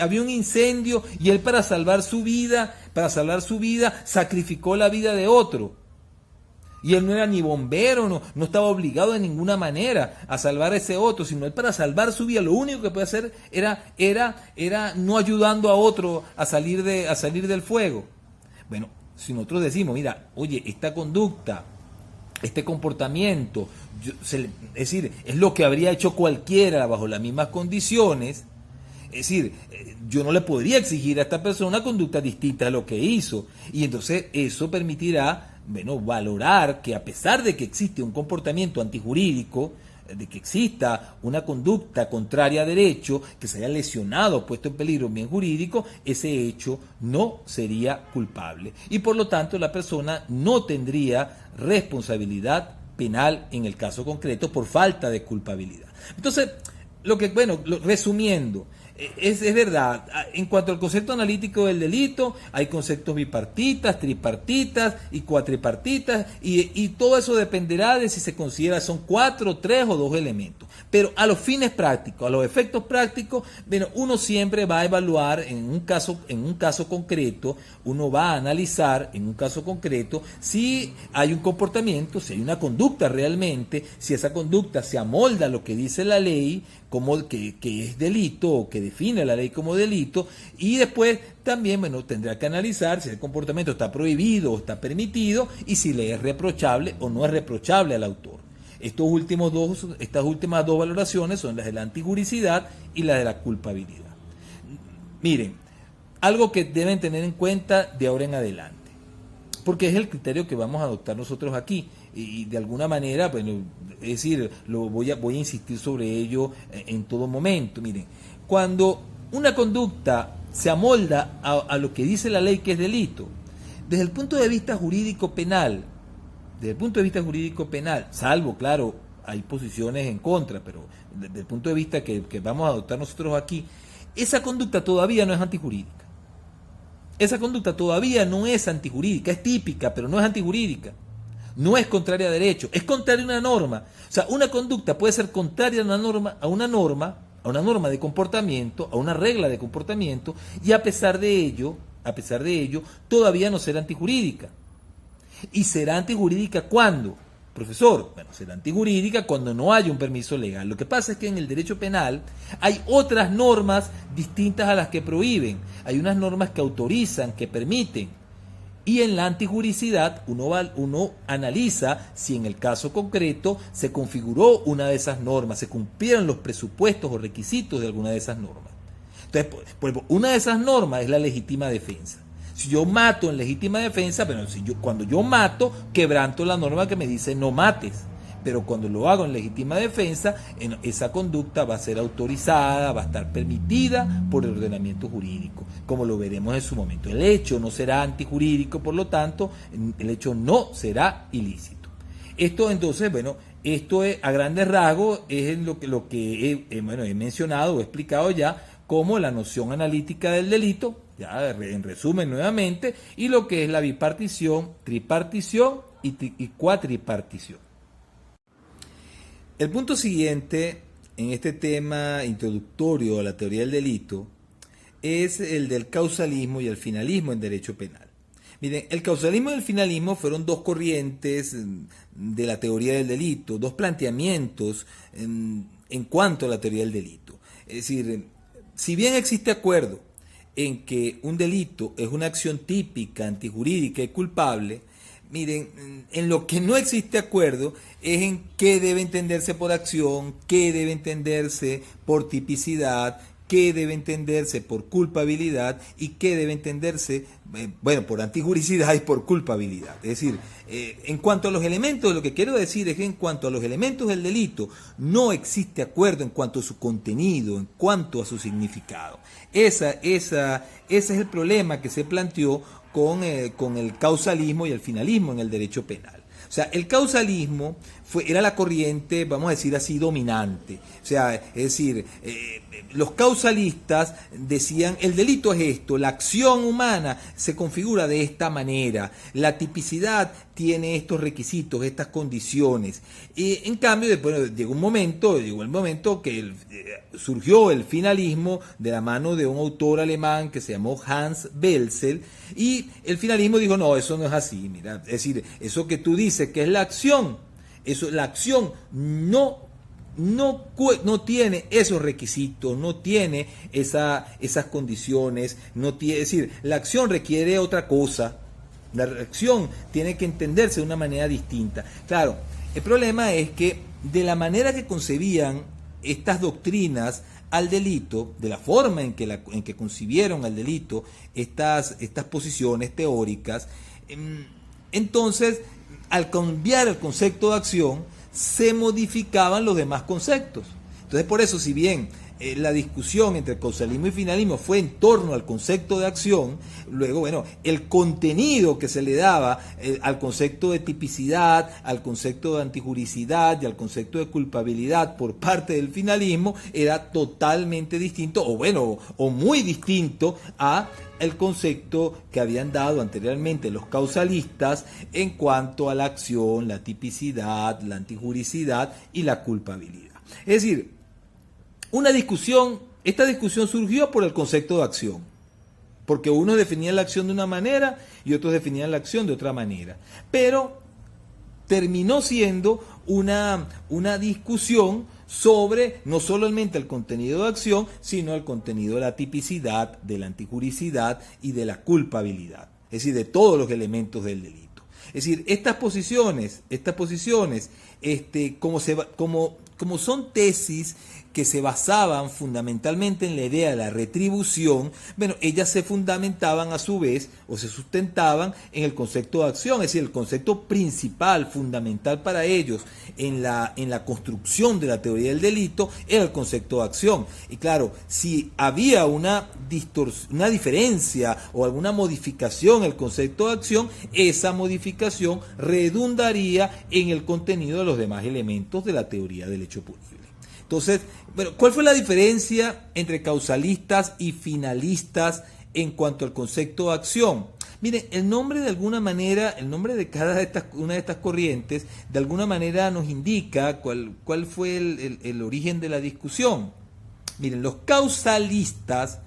había un incendio y él para salvar su vida sacrificó la vida de otro. Y él no era ni bombero, no estaba obligado de ninguna manera a salvar a ese otro, sino él para salvar su vida lo único que puede hacer era no ayudando a otro a salir del fuego. Bueno, si nosotros decimos, mira, oye, esta conducta, este comportamiento, es decir, es lo que habría hecho cualquiera bajo las mismas condiciones, es decir, yo no le podría exigir a esta persona una conducta distinta a lo que hizo, y entonces eso permitirá, bueno, valorar que a pesar de que existe un comportamiento antijurídico, de que exista una conducta contraria a derecho, que se haya lesionado, puesto en peligro un bien jurídico, ese hecho no sería culpable. Y por lo tanto la persona no tendría responsabilidad penal en el caso concreto por falta de culpabilidad. Entonces, resumiendo, es verdad, en cuanto al concepto analítico del delito, hay conceptos bipartitas, tripartitas y cuatripartitas, y todo eso dependerá de si se considera son 4, 3 o 2 elementos. Pero a los fines prácticos, a los efectos prácticos, bueno, uno siempre va a evaluar en un caso concreto, uno va a analizar en un caso concreto si hay un comportamiento, si hay una conducta realmente, si esa conducta se amolda a lo que dice la ley, que es delito o que define la ley como delito, y después también, bueno, tendrá que analizar si el comportamiento está prohibido o está permitido y si le es reprochable o no es reprochable al autor. Estas últimas dos valoraciones son las de la antijuricidad y la de la culpabilidad. Miren, algo que deben tener en cuenta de ahora en adelante, porque es el criterio que vamos a adoptar nosotros aquí, y de alguna manera, bueno, es decir, voy a insistir sobre ello en todo momento. Miren, cuando una conducta se amolda a lo que dice la ley que es delito, desde el punto de vista jurídico penal, salvo, claro, hay posiciones en contra, pero desde el punto de vista que vamos a adoptar nosotros aquí, esa conducta todavía no es antijurídica. Esa conducta todavía no es antijurídica, es típica, pero no es antijurídica. No es contraria a derecho, es contraria a una norma. O sea, una conducta puede ser contraria a una norma de comportamiento, a una regla de comportamiento, y a pesar de ello, todavía no será antijurídica. ¿Y será antijurídica cuándo? Profesor, bueno, será antijurídica cuando no haya un permiso legal. Lo que pasa es que en el derecho penal hay otras normas distintas a las que prohíben. Hay unas normas que autorizan, que permiten. Y en la antijuricidad uno analiza si en el caso concreto se configuró una de esas normas, se cumplieron los presupuestos o requisitos de alguna de esas normas. Entonces, pues, una de esas normas es la legítima defensa. Si yo mato en legítima defensa, pero cuando yo mato, quebranto la norma que me dice no mates. Pero cuando lo hago en legítima defensa, esa conducta va a ser autorizada, va a estar permitida por el ordenamiento jurídico, como lo veremos en su momento. El hecho no será antijurídico, por lo tanto, el hecho no será ilícito. Esto entonces, bueno, esto es, a grandes rasgos es lo que he mencionado o he explicado ya como la noción analítica del delito, ya en resumen nuevamente, y lo que es la bipartición, tripartición y cuatripartición. El punto siguiente en este tema introductorio a la teoría del delito es el del causalismo y el finalismo en derecho penal. Miren, el causalismo y el finalismo fueron dos corrientes de la teoría del delito, dos planteamientos en cuanto a la teoría del delito. Es decir, si bien existe acuerdo en que un delito es una acción típica, antijurídica y culpable, miren, en lo que no existe acuerdo es en qué debe entenderse por acción, qué debe entenderse por tipicidad, qué debe entenderse por culpabilidad y qué debe entenderse, por antijuricidad y por culpabilidad. Es decir, en cuanto a los elementos, lo que quiero decir es que en cuanto a los elementos del delito, no existe acuerdo en cuanto a su contenido, en cuanto a su significado. Ese es el problema que se planteó con el causalismo y el finalismo en el derecho penal. O sea, el causalismo era la corriente, vamos a decir así, dominante. O sea, es decir, los causalistas decían, el delito es esto, la acción humana se configura de esta manera, la tipicidad tiene estos requisitos, estas condiciones. Y en cambio, después llegó el momento que surgió el finalismo de la mano de un autor alemán que se llamó Hans Belzel, y el finalismo dijo, no, eso no es así, mira, es decir, eso que tú dices que es la acción, la acción no tiene esos requisitos, no tiene esas condiciones, es decir, la acción requiere otra cosa, la acción tiene que entenderse de una manera distinta. Claro, el problema es que de la manera que concebían estas doctrinas al delito, de la forma en que concibieron al delito estas posiciones teóricas, entonces al cambiar el concepto de acción se modificaban los demás conceptos. Entonces, por eso, si bien la discusión entre causalismo y finalismo fue en torno al concepto de acción, luego, el contenido que se le daba al concepto de tipicidad, al concepto de antijuricidad y al concepto de culpabilidad por parte del finalismo era totalmente distinto, o muy distinto a el concepto que habían dado anteriormente los causalistas en cuanto a la acción, la tipicidad, la antijuricidad y la culpabilidad. Es decir, esta discusión surgió por el concepto de acción, porque unos definían la acción de una manera y otros definían la acción de otra manera, pero terminó siendo una discusión sobre no solamente el contenido de acción, sino el contenido de la tipicidad, de la antijuricidad y de la culpabilidad, es decir, de todos los elementos del delito. Es decir, estas posiciones, como son tesis que se basaban fundamentalmente en la idea de la retribución, bueno, ellas se fundamentaban a su vez o se sustentaban en el concepto de acción, es decir, el concepto principal, fundamental para ellos en la construcción de la teoría del delito era el concepto de acción. Y claro, si había una diferencia o alguna modificación en el concepto de acción, esa modificación redundaría en el contenido de los demás elementos de la teoría del hecho punible. Entonces, bueno, ¿cuál fue la diferencia entre causalistas y finalistas en cuanto al concepto de acción? Miren, el nombre de una de estas corrientes, de alguna manera nos indica cuál fue el origen de la discusión. Miren, los causalistas,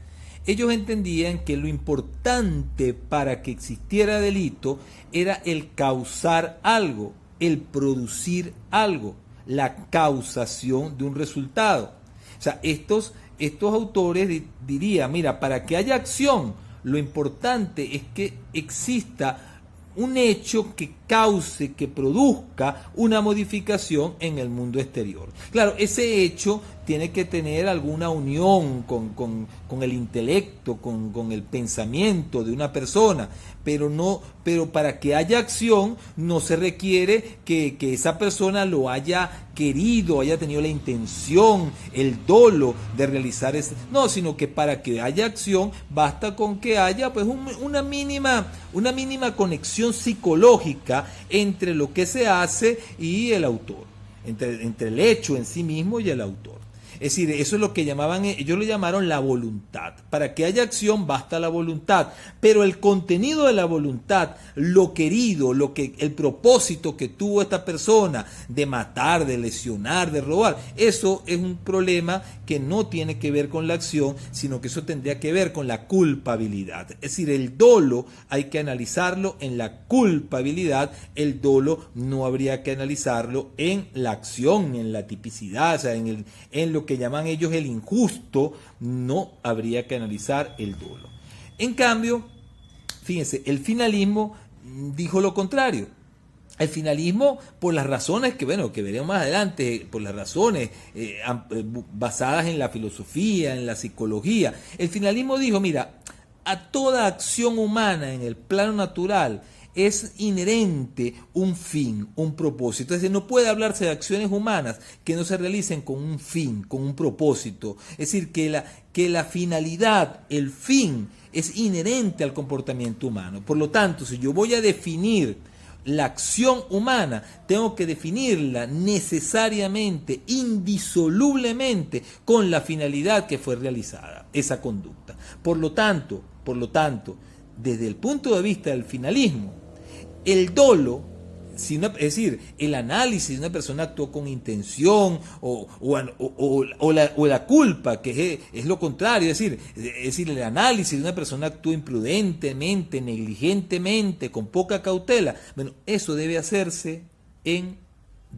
ellos entendían que lo importante para que existiera delito era el causar algo, el producir algo, la causación de un resultado. O sea, estos autores dirían, mira, para que haya acción, lo importante es que exista un hecho que cause, que produzca una modificación en el mundo exterior. Claro, ese hecho tiene que tener alguna unión con el intelecto, con el pensamiento de una persona, pero para que haya acción no se requiere que esa persona lo haya querido, haya tenido la intención, el dolo de realizar ese, no, sino que para que haya acción basta con que haya pues una mínima conexión psicológica entre lo que se hace y el autor, entre el hecho en sí mismo y el autor. Es decir, eso es lo que ellos lo llamaron la voluntad. Para que haya acción basta la voluntad, pero el contenido de la voluntad, lo querido, el propósito que tuvo esta persona de matar, de lesionar, de robar, eso es un problema que no tiene que ver con la acción, sino que eso tendría que ver con la culpabilidad. Es decir, el dolo hay que analizarlo en la culpabilidad, el dolo no habría que analizarlo en la acción, en la tipicidad, o sea, en lo que llaman ellos el injusto, no habría que analizar el dolo. En cambio, fíjense, el finalismo dijo lo contrario. El finalismo, por las razones que veremos más adelante, por las razones basadas en la filosofía, en la psicología, el finalismo dijo, mira, a toda acción humana en el plano natural es inherente un fin, un propósito. Es decir, no puede hablarse de acciones humanas que no se realicen con un fin, con un propósito. Es decir, que la finalidad, el fin, es inherente al comportamiento humano. Por lo tanto, si yo voy a definir la acción humana, tengo que definirla necesariamente, indisolublemente, con la finalidad que fue realizada, esa conducta. Por lo tanto, desde el punto de vista del finalismo, el dolo, es decir, el análisis de una persona actuó con intención o la culpa, que es lo contrario, es decir, el análisis de una persona actuó imprudentemente, negligentemente, con poca cautela, bueno, eso debe hacerse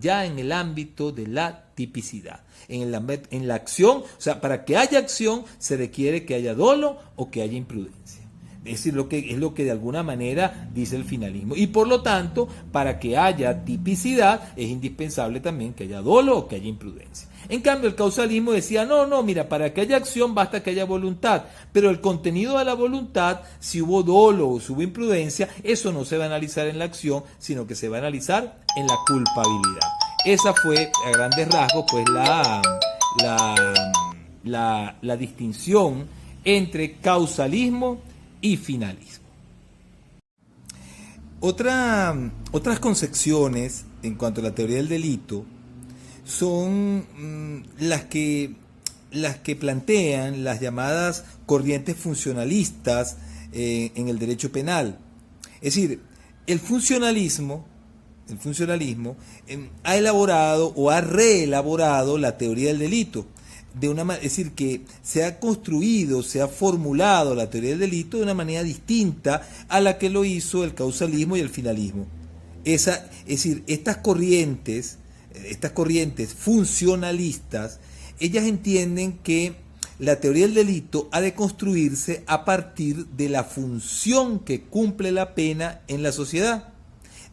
ya en el ámbito de la tipicidad, en la acción. O sea, para que haya acción se requiere que haya dolo o que haya imprudencia. Es lo que de alguna manera dice el finalismo. Y por lo tanto, para que haya tipicidad, es indispensable también que haya dolo o que haya imprudencia. En cambio, el causalismo decía, no, mira, para que haya acción basta que haya voluntad. Pero el contenido de la voluntad, si hubo dolo o si hubo imprudencia, eso no se va a analizar en la acción, sino que se va a analizar en la culpabilidad. Esa fue, a grandes rasgos, pues la distinción entre causalismo y finalismo. Otras concepciones en cuanto a la teoría del delito son las que plantean las llamadas corrientes funcionalistas en el derecho penal. Es decir, el funcionalismo ha elaborado o ha reelaborado la teoría del delito. Es decir, que se ha construido, se ha formulado la teoría del delito de una manera distinta a la que lo hizo el causalismo y el finalismo. Es decir, estas corrientes estas corrientes funcionalistas, ellas entienden que la teoría del delito ha de construirse a partir de la función que cumple la pena en la sociedad,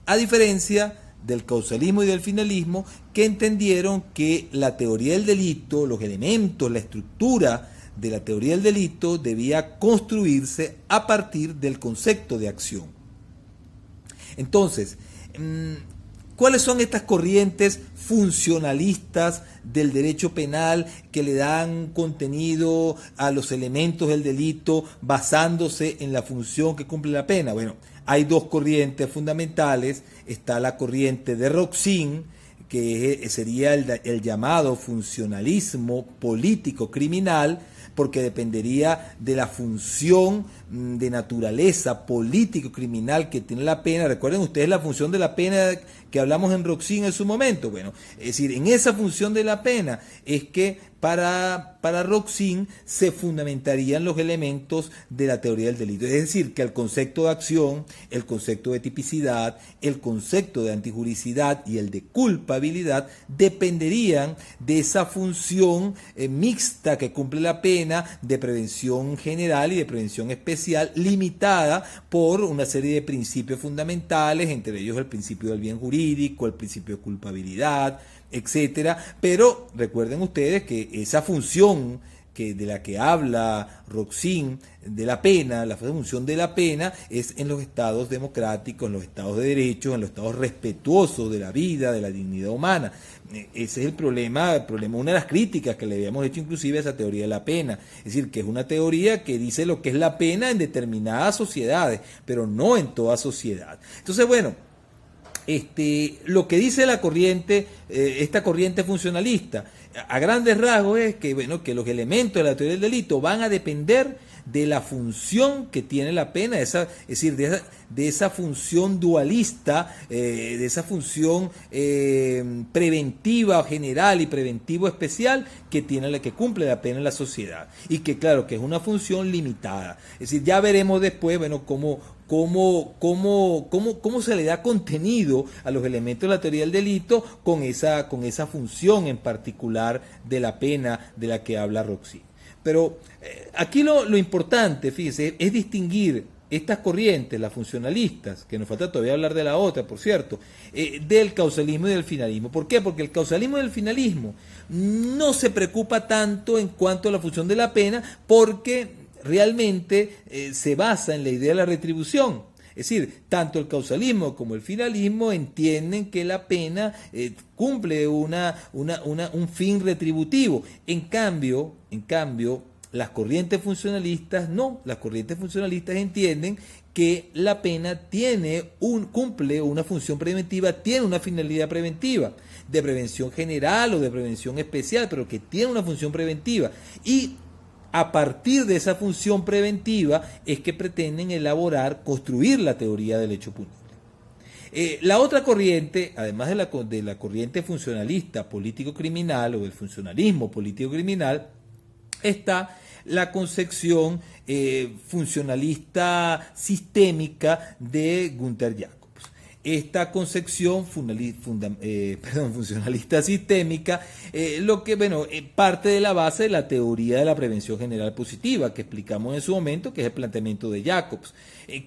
a diferencia del causalismo y del finalismo, que entendieron que la teoría del delito, los elementos, la estructura de la teoría del delito debía construirse a partir del concepto de acción. Entonces, ¿cuáles son estas corrientes funcionalistas del derecho penal que le dan contenido a los elementos del delito basándose en la función que cumple la pena? Bueno, hay dos corrientes fundamentales. Está la corriente de Roxin, que sería el llamado funcionalismo político criminal, porque dependería de la función de naturaleza político-criminal que tiene la pena. Recuerden ustedes la función de la pena que hablamos en Roxin en su momento. Bueno, es decir, en esa función de la pena es que para Roxin se fundamentarían los elementos de la teoría del delito. Es decir, que el concepto de acción, el concepto de tipicidad, el concepto de antijuricidad y el de culpabilidad dependerían de esa función mixta que cumple la pena de prevención general y de prevención especial, limitada por una serie de principios fundamentales, entre ellos el principio del bien jurídico, el principio de culpabilidad, etcétera. Pero recuerden ustedes que esa función de la que habla Roxin de la pena, la función de la pena es en los estados democráticos, en los estados de derecho, en los estados respetuosos de la vida, de la dignidad humana. Ese es el problema, una de las críticas que le habíamos hecho inclusive a esa teoría de la pena. Es decir, que es una teoría que dice lo que es la pena en determinadas sociedades, pero no en toda sociedad. Entonces, bueno, lo que dice la corriente, esta corriente funcionalista, a grandes rasgos es que, bueno, que los elementos de la teoría del delito van a depender de la función que tiene la pena, es decir, de esa función dualista, de esa función preventiva general y preventivo especial que cumple la pena en la sociedad, y que claro que es una función limitada. Es decir, ya veremos después, bueno, cómo se le da contenido a los elementos de la teoría del delito con esa función en particular de la pena de la que habla Roxin. Pero aquí lo importante, fíjese, es distinguir estas corrientes, las funcionalistas, que nos falta todavía hablar de la otra, por cierto, del causalismo y del finalismo. ¿Por qué? Porque el causalismo y el finalismo no se preocupa tanto en cuanto a la función de la pena, porque realmente se basa en la idea de la retribución. Es decir, tanto el causalismo como el finalismo entienden que la pena cumple un fin retributivo. En cambio, las corrientes funcionalistas no. Las corrientes funcionalistas entienden que la pena cumple una función preventiva, tiene una finalidad preventiva, de prevención general o de prevención especial, pero que tiene una función preventiva. Y a partir de esa función preventiva es que pretenden construir la teoría del hecho punible. La otra corriente, además de la corriente funcionalista político-criminal o del funcionalismo político-criminal, está la concepción funcionalista sistémica de Günther Jacobs. Esta concepción funcionalista sistémica, parte de la base de la teoría de la prevención general positiva que explicamos en su momento, que es el planteamiento de Jacobs.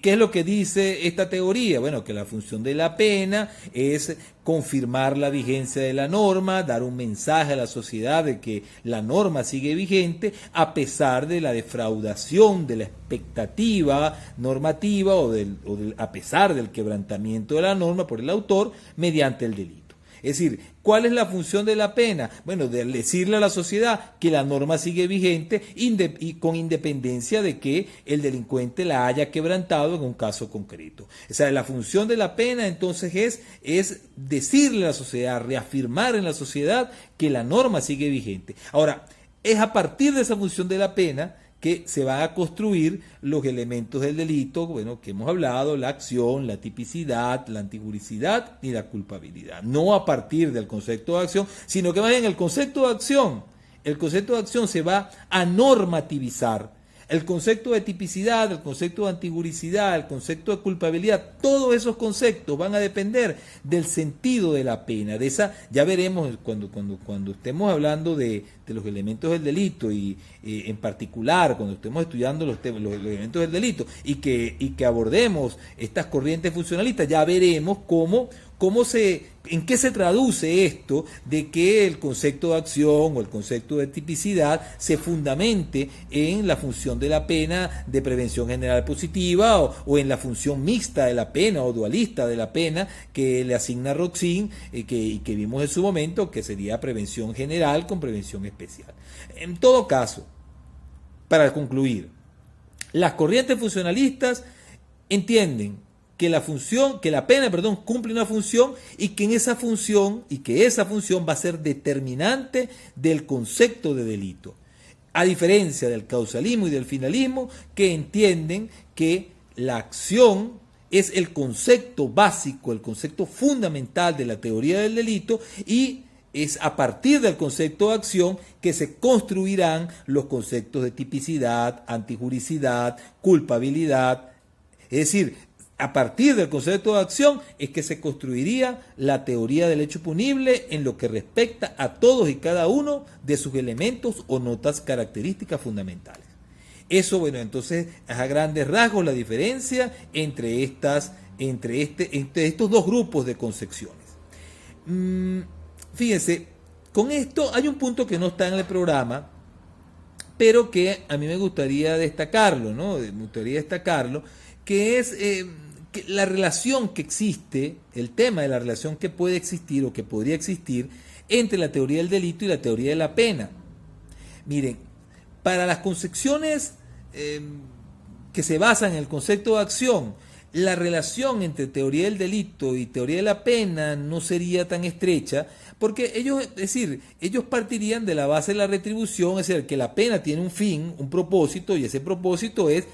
¿Qué es lo que dice esta teoría? Bueno, que la función de la pena es confirmar la vigencia de la norma, dar un mensaje a la sociedad de que la norma sigue vigente a pesar de la defraudación de la expectativa normativa a pesar del quebrantamiento de la norma por el autor mediante el delito. Es decir, ¿cuál es la función de la pena? Bueno, de decirle a la sociedad que la norma sigue vigente y con independencia de que el delincuente la haya quebrantado en un caso concreto. O sea, la función de la pena entonces es decirle a la sociedad, reafirmar en la sociedad que la norma sigue vigente. Ahora, es a partir de esa función de la pena que se van a construir los elementos del delito, bueno, que hemos hablado, la acción, la tipicidad, la antijuricidad y la culpabilidad. No a partir del concepto de acción, sino que más bien el concepto de acción se va a normativizar. el concepto de tipicidad, el concepto de antijuricidad, el concepto de culpabilidad, todos esos conceptos van a depender del sentido de la pena. De esa, ya veremos cuando estemos hablando de los elementos del delito y en particular cuando estemos estudiando los elementos del delito y que abordemos estas corrientes funcionalistas, ya veremos en qué se traduce esto de que el concepto de acción o el concepto de tipicidad se fundamente en la función de la pena de prevención general positiva o en la función mixta de la pena o dualista de la pena que le asigna Roxin y que vimos en su momento, que sería prevención general con prevención especial. En todo caso, para concluir, las corrientes funcionalistas entienden que la pena, cumple una función y que esa función va a ser determinante del concepto de delito. A diferencia del causalismo y del finalismo, que entienden que la acción es el concepto básico, el concepto fundamental de la teoría del delito y es a partir del concepto de acción que se construirán los conceptos de tipicidad, antijuricidad, culpabilidad. Es decir, a partir del concepto de acción es que se construiría la teoría del hecho punible en lo que respecta a todos y cada uno de sus elementos o notas características fundamentales. Eso, bueno, entonces es a grandes rasgos la diferencia entre estos dos grupos de concepciones. Fíjense, con esto hay un punto que no está en el programa, pero que a mí me gustaría destacarlo, ¿no? Que es que la relación que existe, el tema de la relación que puede existir o que podría existir entre la teoría del delito y la teoría de la pena. Miren, para las concepciones que se basan en el concepto de acción, la relación entre teoría del delito y teoría de la pena no sería tan estrecha, porque ellos partirían de la base de la retribución, es decir, que la pena tiene un fin, un propósito, y ese propósito es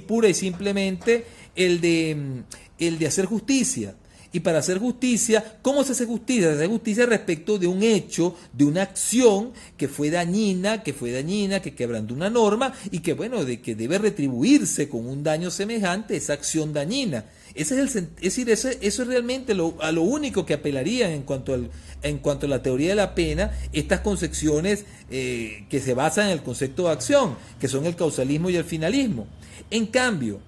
pura y simplemente el de hacer justicia. Y para hacer justicia, ¿cómo se hace justicia? Se hace justicia respecto de un hecho, de una acción que fue dañina, que quebrantó una norma y que, bueno, de que debe retribuirse con un daño semejante esa acción dañina. Eso es realmente a lo único que apelarían en cuanto a la teoría de la pena, estas concepciones que se basan en el concepto de acción, que son el causalismo y el finalismo. En cambio,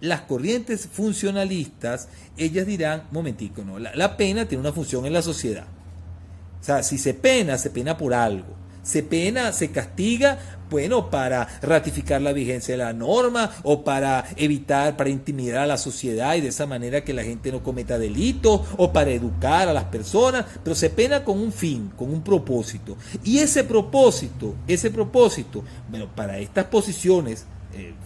las corrientes funcionalistas, ellas dirán, momentico, no, la pena tiene una función en la sociedad. O sea, si se pena por algo. Se castiga, bueno, para ratificar la vigencia de la norma o para intimidar a la sociedad y de esa manera que la gente no cometa delitos o para educar a las personas, pero se pena con un fin, con un propósito. Y ese propósito, bueno, para estas posiciones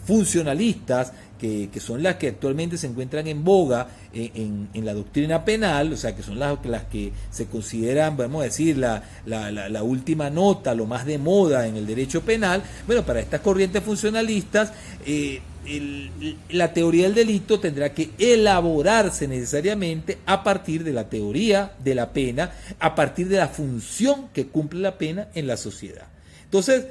funcionalistas, que son las que actualmente se encuentran en boga en la doctrina penal, o sea, que son las que se consideran, vamos a decir, la última nota, lo más de moda en el derecho penal. Bueno, para estas corrientes funcionalistas, la teoría del delito tendrá que elaborarse necesariamente a partir de la teoría de la pena, a partir de la función que cumple la pena en la sociedad. Entonces,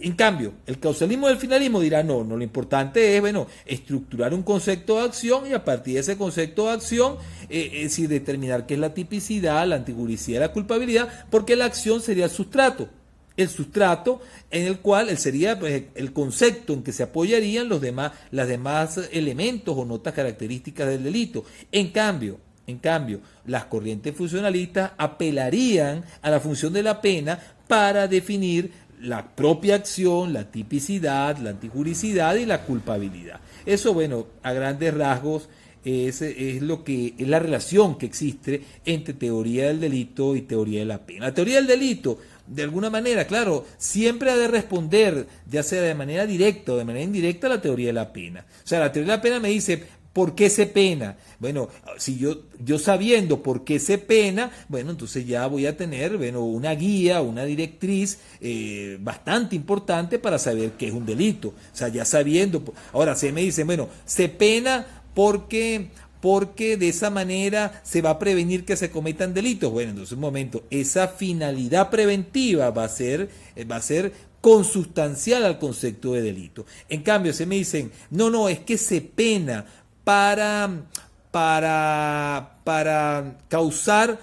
en cambio, el causalismo y el finalismo dirán, no, lo importante es, bueno, estructurar un concepto de acción y a partir de ese concepto de acción, determinar qué es la tipicidad, la antijuricidad, la culpabilidad, porque la acción sería el sustrato en el cual sería pues, el concepto en que se apoyarían los demás elementos o notas características del delito. En cambio, las corrientes funcionalistas apelarían a la función de la pena para definir la propia acción, la tipicidad, la antijuricidad y la culpabilidad. Eso, bueno, a grandes rasgos es la relación que existe entre teoría del delito y teoría de la pena. La teoría del delito, de alguna manera, claro, siempre ha de responder, ya sea de manera directa o de manera indirecta, a la teoría de la pena. O sea, la teoría de la pena me dice, ¿por qué se pena? Bueno, si yo sabiendo por qué se pena, bueno, entonces ya voy a tener, bueno, una guía, una directriz bastante importante para saber qué es un delito. O sea, ya sabiendo, ahora se me dice, bueno, se pena porque de esa manera se va a prevenir que se cometan delitos. Bueno, entonces un momento, esa finalidad preventiva va a ser consustancial al concepto de delito. En cambio, se me dicen, no, es que se pena para causar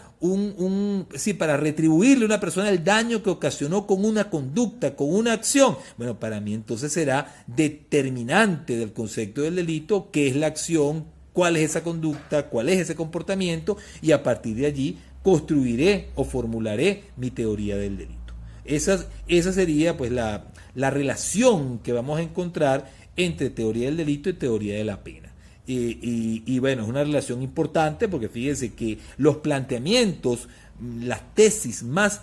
sí, para retribuirle a una persona el daño que ocasionó con una conducta, con una acción. Bueno, para mí entonces será determinante del concepto del delito qué es la acción, cuál es esa conducta, cuál es ese comportamiento, y a partir de allí construiré o formularé mi teoría del delito. Esa sería pues la relación que vamos a encontrar entre teoría del delito y teoría de la pena. Y bueno, es una relación importante porque fíjense que los planteamientos, las tesis más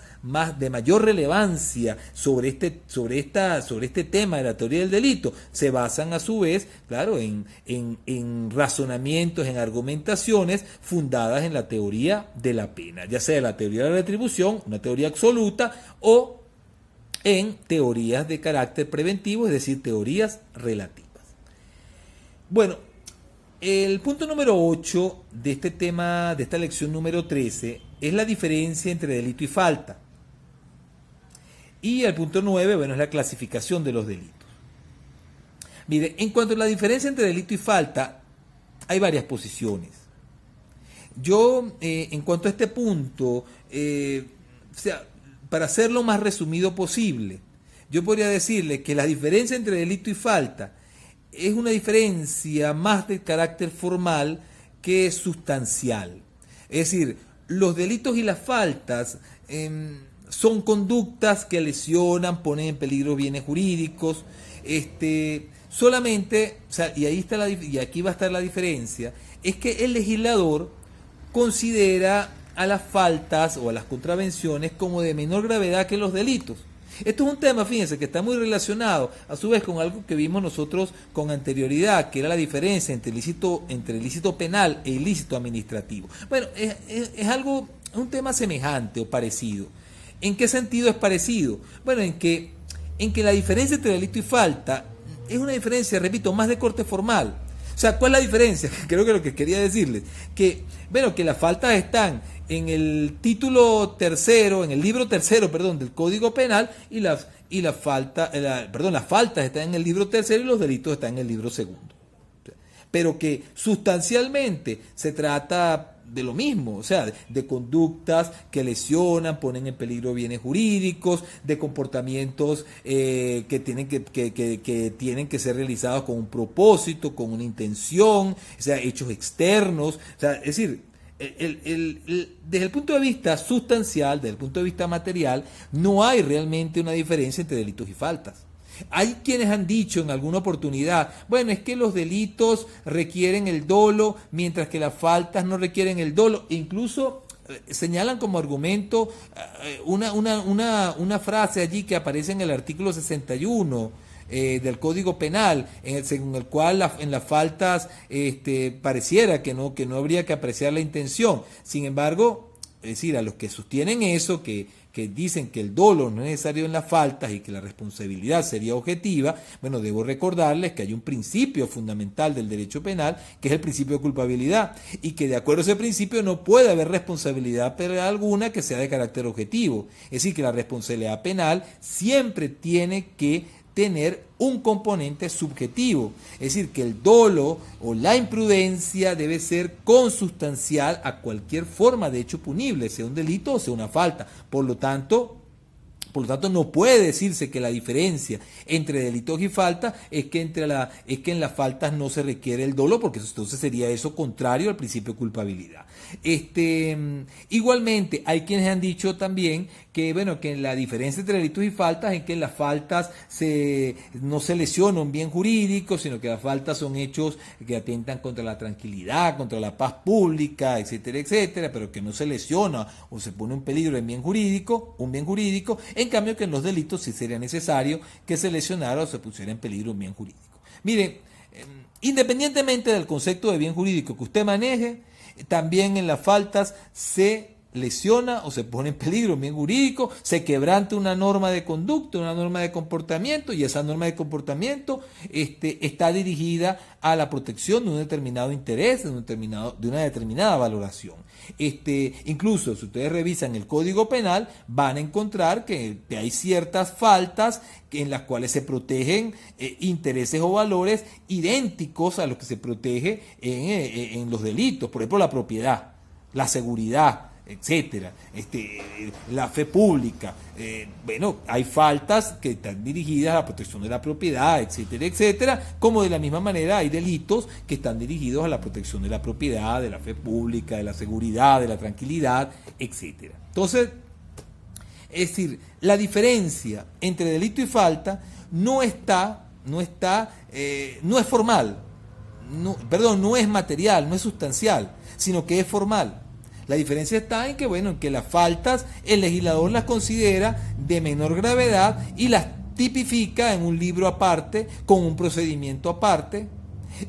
de mayor relevancia sobre este tema de la teoría del delito se basan a su vez, claro, en razonamientos, en argumentaciones fundadas en la teoría de la pena, ya sea la teoría de la retribución, una teoría absoluta, o en teorías de carácter preventivo, es decir, teorías relativas. Bueno, el punto número 8 de este tema, de esta lección número 13, es la diferencia entre delito y falta. Y el punto 9, bueno, es la clasificación de los delitos. Mire, en cuanto a la diferencia entre delito y falta, hay varias posiciones. Yo, en cuanto a este punto, para hacerlo más resumido posible, yo podría decirle que la diferencia entre delito y falta es una diferencia más de carácter formal que sustancial. Es decir, los delitos y las faltas son conductas que lesionan, ponen en peligro bienes jurídicos. Solamente, o sea, y aquí va a estar la diferencia, es que el legislador considera a las faltas o a las contravenciones como de menor gravedad que los delitos. Esto es un tema, fíjense, que está muy relacionado a su vez con algo que vimos nosotros con anterioridad, que era la diferencia entre ilícito penal e ilícito administrativo. Bueno, es un tema semejante o parecido. ¿En qué sentido es parecido? Bueno, en que la diferencia entre delito y falta es una diferencia, repito, más de corte formal. O sea, ¿cuál es la diferencia? Creo que lo que quería decirles, que las faltas están en el título tercero, en el libro tercero, del Código Penal, y las faltas están en el libro tercero y los delitos están en el libro segundo. Pero que sustancialmente se trata de lo mismo, o sea, de conductas que lesionan, ponen en peligro bienes jurídicos, de comportamientos que tienen que ser realizados con un propósito, con una intención, o sea, hechos externos, o sea, es decir, desde el punto de vista sustancial, desde el punto de vista material, no hay realmente una diferencia entre delitos y faltas. Hay quienes han dicho en alguna oportunidad, bueno, es que los delitos requieren el dolo, mientras que las faltas no requieren el dolo. E incluso señalan como argumento una frase allí que aparece en el artículo 61 del Código Penal, según el cual en las faltas pareciera que no habría que apreciar la intención. Sin embargo, es decir, a los que sostienen eso, que dicen que el dolo no es necesario en las faltas y que la responsabilidad sería objetiva, bueno, debo recordarles que hay un principio fundamental del derecho penal, que es el principio de culpabilidad, y que de acuerdo a ese principio no puede haber responsabilidad penal alguna que sea de carácter objetivo. Es decir, que la responsabilidad penal siempre tiene que tener un componente subjetivo, es decir, que el dolo o la imprudencia debe ser consustancial a cualquier forma de hecho punible, sea un delito o sea una falta. Por lo tanto, no puede decirse que la diferencia entre delitos y faltas es que en las faltas no se requiere el dolo, porque entonces sería eso contrario al principio de culpabilidad. Igualmente, hay quienes han dicho también que la diferencia entre delitos y faltas es que en las faltas no se lesiona un bien jurídico, sino que las faltas son hechos que atentan contra la tranquilidad, contra la paz pública, etcétera, etcétera, pero que no se lesiona o se pone en peligro un bien jurídico, en cambio que en los delitos sí sería necesario que se lesionara o se pusiera en peligro un bien jurídico. Mire, independientemente del concepto de bien jurídico que usted maneje, también en las faltas se lesiona o se pone en peligro un bien jurídico, se quebranta una norma de conducta, una norma de comportamiento, y esa norma de comportamiento está dirigida a la protección de un determinado interés, de una determinada valoración. Incluso si ustedes revisan el Código Penal, van a encontrar que hay ciertas faltas en las cuales se protegen intereses o valores idénticos a los que se protege en los delitos, por ejemplo la propiedad, la seguridad, etcétera, la fe pública. Hay faltas que están dirigidas a la protección de la propiedad, etcétera, etcétera, como de la misma manera hay delitos que están dirigidos a la protección de la propiedad, de la fe pública, de la seguridad, de la tranquilidad, etcétera. Entonces, es decir, la diferencia entre delito y falta no es formal, no es material, no es sustancial, sino que es formal. La diferencia está en que las faltas el legislador las considera de menor gravedad y las tipifica en un libro aparte, con un procedimiento aparte.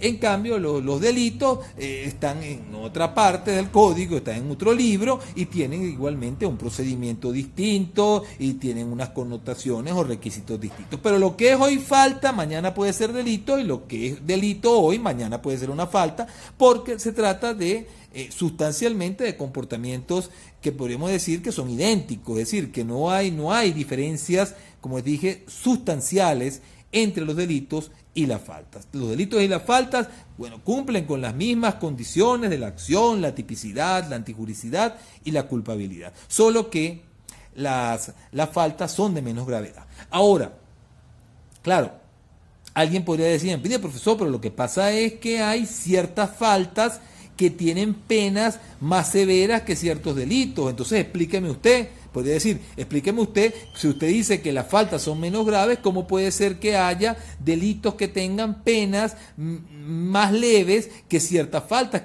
En cambio, los delitos están en otra parte del código, están en otro libro y tienen igualmente un procedimiento distinto y tienen unas connotaciones o requisitos distintos. Pero lo que es hoy falta, mañana puede ser delito, y lo que es delito hoy, mañana puede ser una falta, porque se trata de sustancialmente de comportamientos que podríamos decir que son idénticos, es decir, que no hay diferencias, como les dije, sustanciales entre los delitos y las faltas. Los delitos y las faltas, cumplen con las mismas condiciones de la acción, la tipicidad, la antijuricidad y la culpabilidad, solo que las faltas son de menos gravedad. Ahora, claro, alguien podría decir, mire profesor, pero lo que pasa es que hay ciertas faltas que tienen penas más severas que ciertos delitos. Entonces explíqueme usted, podría decir, explíqueme usted, si usted dice que las faltas son menos graves, ¿cómo puede ser que haya delitos que tengan penas más leves que ciertas faltas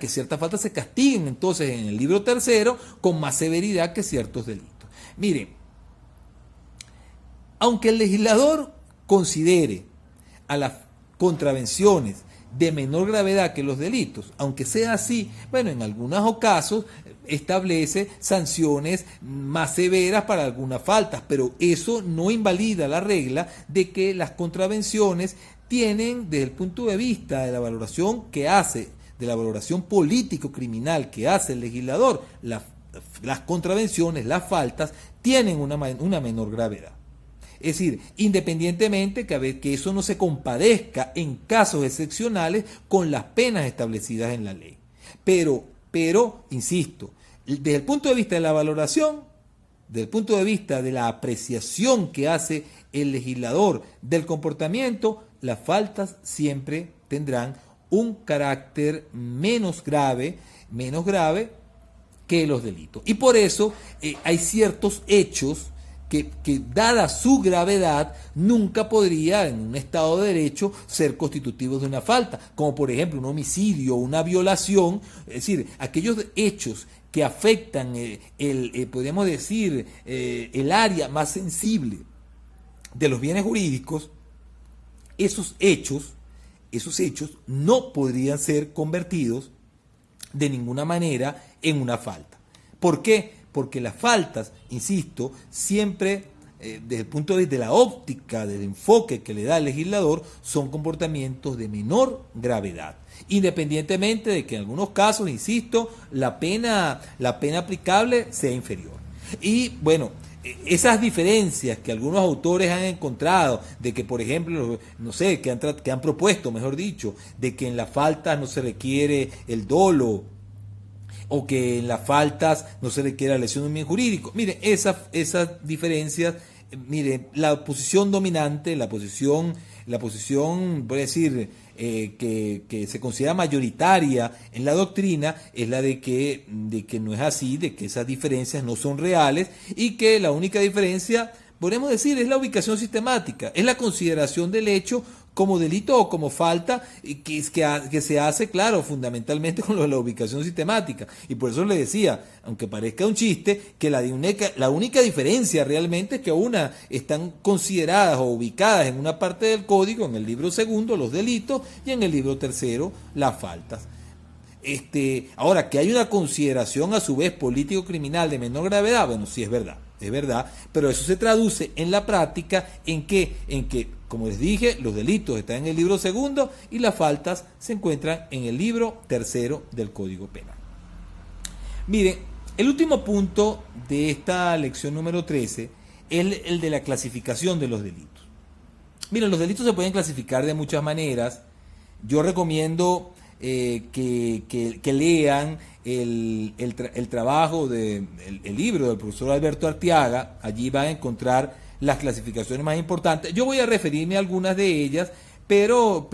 se castiguen entonces en el libro tercero con más severidad que ciertos delitos? Mire, aunque el legislador considere a las contravenciones de menor gravedad que los delitos, aunque sea así, en algunos casos establece sanciones más severas para algunas faltas, pero eso no invalida la regla de que las contravenciones tienen, desde el punto de vista de la valoración que hace, de la valoración político-criminal que hace el legislador, las contravenciones, las faltas, tienen una menor gravedad. Es decir, independientemente que eso no se compadezca en casos excepcionales con las penas establecidas en la ley. Pero, insisto, desde el punto de vista de la valoración, desde el punto de vista de la apreciación que hace el legislador del comportamiento, las faltas siempre tendrán un carácter menos grave que los delitos. Y por eso hay ciertos hechos que dada su gravedad nunca podría en un Estado de Derecho ser constitutivos de una falta, como por ejemplo un homicidio o una violación. Es decir, aquellos hechos que afectan podríamos decir el área más sensible de los bienes jurídicos, esos hechos no podrían ser convertidos de ninguna manera en una falta. ¿Por qué? Porque las faltas, insisto, siempre desde el punto de vista de la óptica, del enfoque que le da el legislador, son comportamientos de menor gravedad, independientemente de que en algunos casos, insisto, la pena aplicable sea inferior. Y esas diferencias que algunos autores han encontrado, de que por ejemplo, que han propuesto, mejor dicho, de que en las faltas no se requiere el dolo, o que en las faltas no se requiere la lesión de un bien jurídico. Miren, esas diferencias, la posición dominante, la posición, voy a decir, que se considera mayoritaria en la doctrina, es la de que no es así, de que esas diferencias no son reales y que la única diferencia, podemos decir, es la ubicación sistemática, es la consideración del hecho como delito o como falta, que se hace, claro, fundamentalmente con la ubicación sistemática. Y por eso le decía, aunque parezca un chiste, que la única diferencia realmente es que están consideradas o ubicadas en una parte del código, en el libro segundo, los delitos, y en el libro tercero, las faltas. Ahora, que hay una consideración a su vez político-criminal de menor gravedad, bueno, sí es verdad, pero eso se traduce en la práctica en que, como les dije, los delitos están en el libro segundo y las faltas se encuentran en el libro tercero del Código Penal. Miren, el último punto de esta lección número 13 es el de la clasificación de los delitos. Miren, los delitos se pueden clasificar de muchas maneras. Yo recomiendo que lean el trabajo el libro del profesor Alberto Arteaga. Allí van a encontrar las clasificaciones más importantes. Yo voy a referirme a algunas de ellas, pero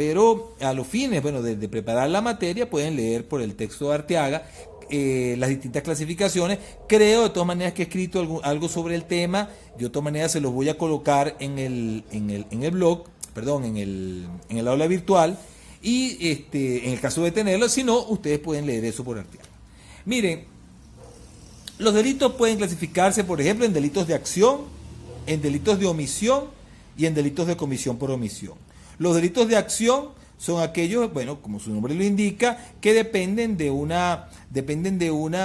a los fines, bueno, de preparar la materia, pueden leer por el texto de Arteaga las distintas clasificaciones. Creo de todas maneras que he escrito algo sobre el tema. Yo de todas maneras se los voy a colocar en el blog, perdón, en el aula virtual. Y en el caso de tenerlo, si no, ustedes pueden leer eso por Arteaga. Miren, los delitos pueden clasificarse, por ejemplo, en delitos de acción, en delitos de omisión y en delitos de comisión por omisión. Los delitos de acción son aquellos, bueno, como su nombre lo indica, que dependen de una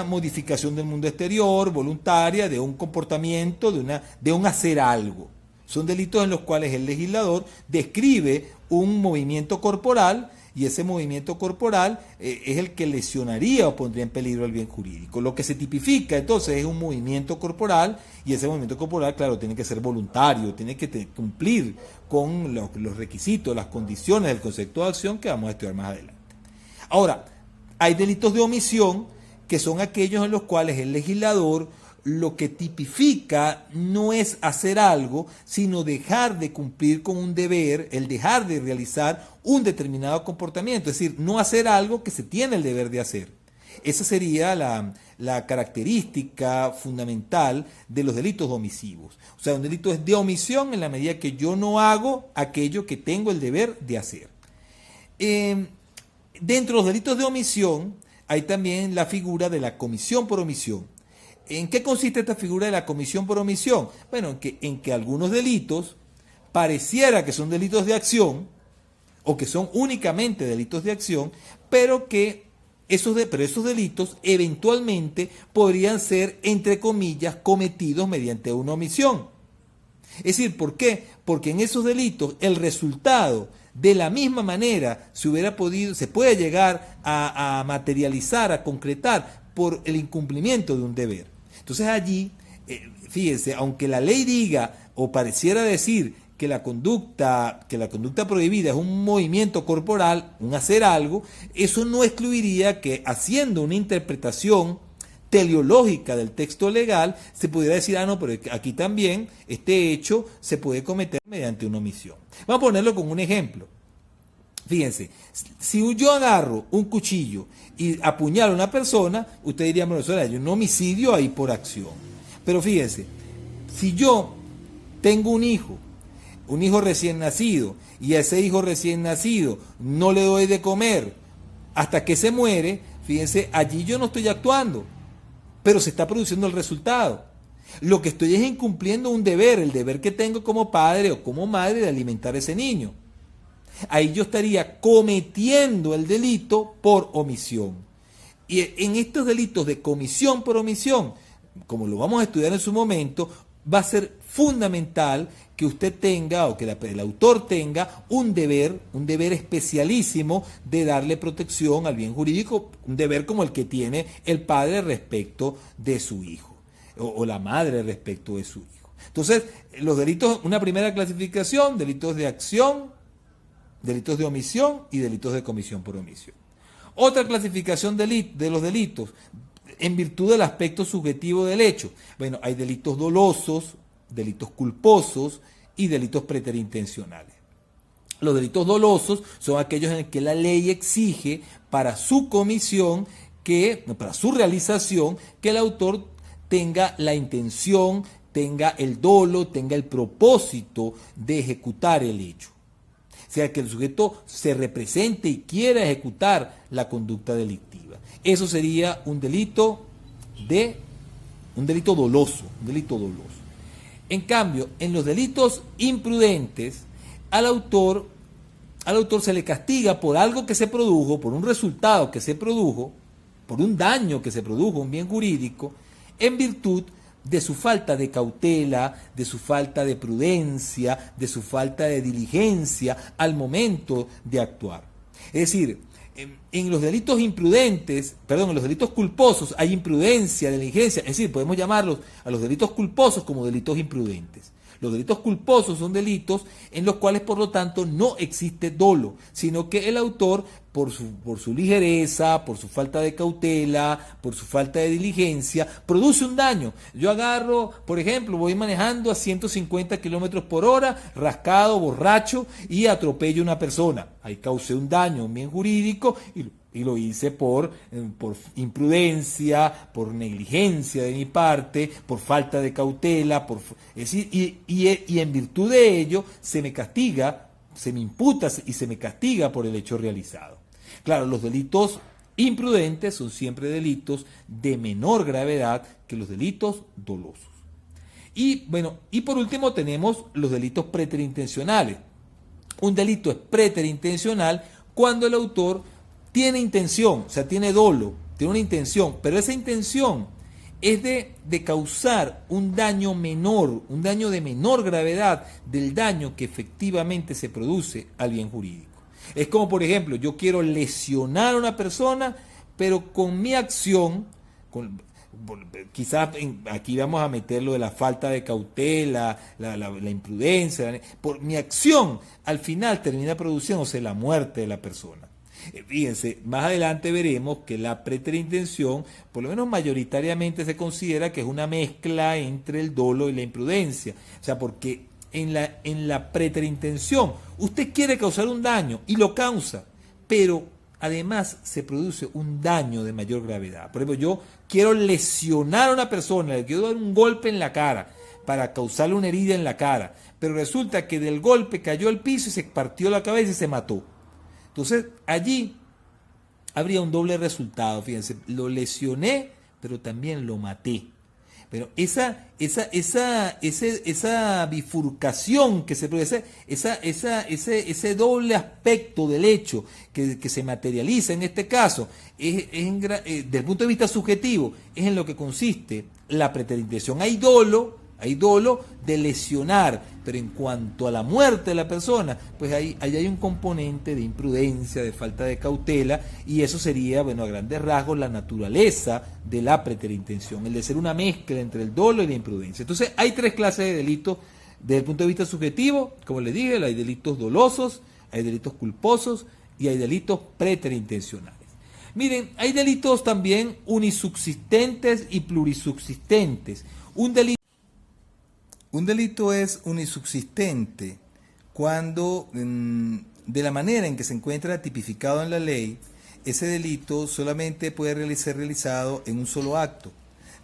modificación del mundo exterior, voluntaria, de un comportamiento, de un hacer algo. Son delitos en los cuales el legislador describe un movimiento corporal y ese movimiento corporal es el que lesionaría o pondría en peligro el bien jurídico. Lo que se tipifica entonces es un movimiento corporal y ese movimiento corporal, claro, tiene que ser voluntario, tiene que cumplir con los requisitos, las condiciones del concepto de acción que vamos a estudiar más adelante. Ahora, hay delitos de omisión que son aquellos en los cuales el legislador lo que tipifica no es hacer algo, sino dejar de cumplir con un deber, el dejar de realizar un determinado comportamiento, es decir, no hacer algo que se tiene el deber de hacer. Esa sería la característica fundamental de los delitos omisivos. O sea, un delito es de omisión en la medida que yo no hago aquello que tengo el deber de hacer. Dentro de los delitos de omisión hay también la figura de la comisión por omisión. ¿En qué consiste esta figura de la comisión por omisión? Bueno, en que algunos delitos pareciera que son delitos de acción o que son únicamente delitos de acción, pero que esos delitos eventualmente podrían ser, entre comillas, cometidos mediante una omisión. Es decir, ¿por qué? Porque en esos delitos el resultado de la misma manera se puede llegar a materializar, a concretar por el incumplimiento de un deber. Entonces allí, fíjense, aunque la ley diga o pareciera decir que la conducta prohibida es un movimiento corporal, un hacer algo, eso no excluiría que haciendo una interpretación teleológica del texto legal se pudiera decir, no, pero aquí también este hecho se puede cometer mediante una omisión. Vamos a ponerlo con un ejemplo. Fíjense, si yo agarro un cuchillo y apuñalo a una persona, usted diría, bueno, eso hay un homicidio ahí por acción. Pero fíjense, si yo tengo un hijo recién nacido, y a ese hijo recién nacido no le doy de comer hasta que se muere, fíjense, allí yo no estoy actuando, pero se está produciendo el resultado. Lo que estoy es incumpliendo un deber, el deber que tengo como padre o como madre de alimentar a ese niño. Ahí yo estaría cometiendo el delito por omisión. Y en estos delitos de comisión por omisión, como lo vamos a estudiar en su momento, va a ser fundamental que usted tenga o que el autor tenga un deber especialísimo de darle protección al bien jurídico, un deber como el que tiene el padre respecto de su hijo o la madre respecto de su hijo. Entonces, los delitos, una primera clasificación, delitos de acción, delitos de omisión y delitos de comisión por omisión. Otra clasificación de los delitos, en virtud del aspecto subjetivo del hecho. Bueno, hay delitos dolosos, delitos culposos y delitos preterintencionales. Los delitos dolosos son aquellos en los que la ley exige para su comisión, para su realización, que el autor tenga la intención, tenga el dolo, tenga el propósito de ejecutar el hecho. O sea, que el sujeto se represente y quiera ejecutar la conducta delictiva. Eso sería un delito doloso. En cambio, en los delitos imprudentes, al autor se le castiga por algo que se produjo, por un resultado que se produjo, por un daño que se produjo a un bien jurídico, en virtud de su falta de cautela, de su falta de prudencia, de su falta de diligencia al momento de actuar. Es decir, en los delitos imprudentes, perdón, en los delitos culposos hay imprudencia, diligencia, es decir, podemos llamarlos a los delitos culposos como delitos imprudentes. Los delitos culposos son delitos en los cuales, por lo tanto, no existe dolo, sino que el autor, por su ligereza, por su falta de cautela, por su falta de diligencia, produce un daño. Yo agarro, por ejemplo, voy manejando a 150 kilómetros por hora, rascado, borracho, y atropello a una persona. Ahí causé un daño, un bien jurídico, y lo hice por imprudencia, por negligencia de mi parte, por falta de cautela, es decir, y en virtud de ello se me castiga, se me imputa y se me castiga por el hecho realizado. Claro, los delitos imprudentes son siempre delitos de menor gravedad que los delitos dolosos. Y bueno, y por último tenemos los delitos preterintencionales. Un delito es preterintencional cuando el autor tiene intención, o sea, tiene dolo, tiene una intención, pero esa intención es de causar un daño menor, un daño de menor gravedad del daño que efectivamente se produce al bien jurídico. Es como, por ejemplo, yo quiero lesionar a una persona, pero con mi acción, quizás aquí vamos a meter lo de la falta de cautela, la imprudencia, por mi acción al final termina produciéndose la muerte de la persona. Fíjense, más adelante veremos que la preterintención, por lo menos mayoritariamente se considera que es una mezcla entre el dolo y la imprudencia. O sea, porque en la preterintención usted quiere causar un daño y lo causa, pero además se produce un daño de mayor gravedad. Por ejemplo, yo quiero lesionar a una persona, le quiero dar un golpe en la cara para causarle una herida en la cara, pero resulta que del golpe cayó al piso y se partió la cabeza y se mató. Entonces, allí habría un doble resultado, fíjense, lo lesioné, pero también lo maté. Pero esa bifurcación que se produce, ese doble aspecto del hecho que se materializa en este caso, desde el punto de vista subjetivo, es en lo que consiste la preterintención. Hay dolo de lesionar, pero en cuanto a la muerte de la persona, pues ahí hay un componente de imprudencia, de falta de cautela, y eso sería, bueno, a grandes rasgos, la naturaleza de la preterintención, el de ser una mezcla entre el dolo y la imprudencia. Entonces, hay tres clases de delitos desde el punto de vista subjetivo, como les dije, hay delitos dolosos, hay delitos culposos y hay delitos preterintencionales. Miren, hay delitos también unisubsistentes y plurisubsistentes. Un delito es unisubsistente cuando, de la manera en que se encuentra tipificado en la ley, ese delito solamente puede ser realizado en un solo acto,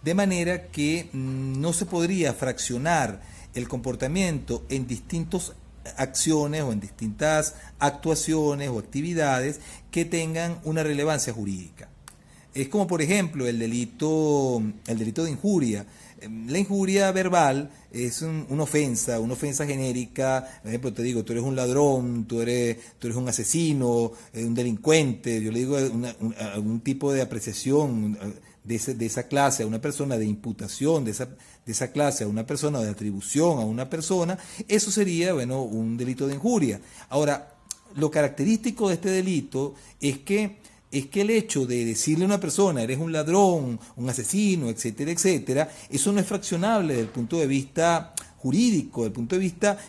de manera que no se podría fraccionar el comportamiento en distintas acciones o en distintas actuaciones o actividades que tengan una relevancia jurídica. Es como, por ejemplo, el delito de injuria. La injuria verbal es una ofensa genérica. Por ejemplo, te digo, tú eres un ladrón, tú eres un asesino, un delincuente. Yo le digo algún tipo de apreciación de esa clase a una persona, de imputación de esa clase a una persona, de atribución a una persona. Eso sería, bueno, un delito de injuria. Ahora, lo característico de este delito es que el hecho de decirle a una persona, eres un ladrón, un asesino, etcétera, etcétera, eso no es fraccionable desde el punto de vista jurídico,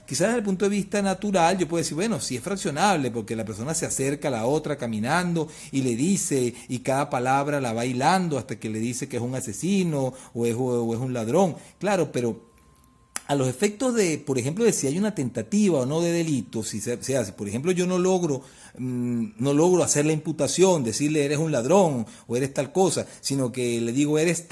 quizás desde el punto de vista natural, yo puedo decir, bueno, sí es fraccionable, porque la persona se acerca a la otra caminando y le dice, y cada palabra la va hilando hasta que le dice que es un asesino o es un ladrón. Claro, pero a los efectos de, por ejemplo, de si hay una tentativa o no de delito, si por ejemplo, yo no logro hacer la imputación, decirle eres un ladrón o eres tal cosa, sino que le digo eres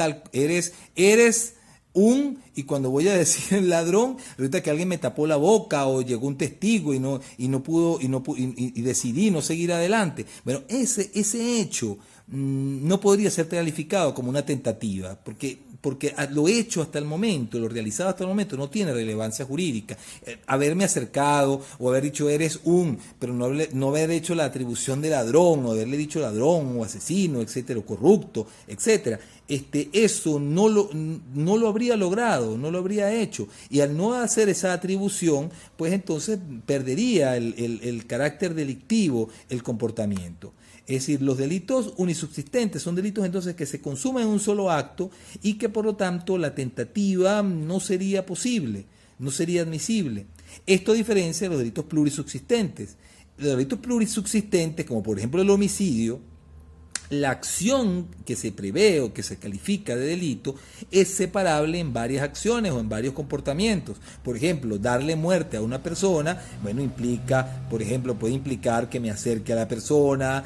y cuando voy a decir el ladrón, resulta que alguien me tapó la boca o llegó un testigo y decidí no seguir adelante. Bueno, ese hecho no podría ser calificado como una tentativa, porque porque lo hecho hasta el momento, lo realizado hasta el momento no tiene relevancia jurídica. Haberme acercado o haber dicho eres pero no haber hecho la atribución de ladrón, o haberle dicho ladrón o asesino, etcétera, o corrupto, etcétera, eso no lo habría logrado, no lo habría hecho. Y al no hacer esa atribución, pues entonces perdería el carácter delictivo el comportamiento. Es decir, los delitos unisubsistentes son delitos entonces que se consumen en un solo acto y que por lo tanto la tentativa no sería posible, no sería admisible. Esto a diferencia de los delitos plurisubsistentes. Los delitos plurisubsistentes, como por ejemplo el homicidio, la acción que se prevé o que se califica de delito es separable en varias acciones o en varios comportamientos. Por ejemplo, darle muerte a una persona, bueno, implica, por ejemplo, puede implicar que me acerque a la persona,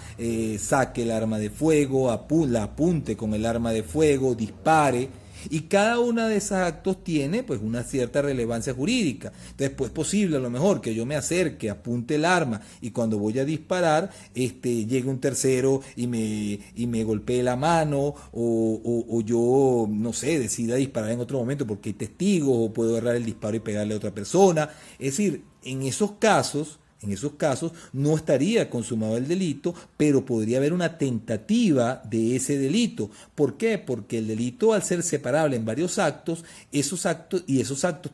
saque el arma de fuego, la apunte con el arma de fuego, dispare. Y cada uno de esos actos tiene pues una cierta relevancia jurídica. Entonces pues es posible a lo mejor que yo me acerque, apunte el arma y cuando voy a disparar llegue un tercero y me golpee la mano o yo, no sé, decida disparar en otro momento porque hay testigos o puedo errar el disparo y pegarle a otra persona. Es decir, en esos casos no estaría consumado el delito, pero podría haber una tentativa de ese delito. ¿Por qué? Porque el delito, al ser separable en varios actos, esos actos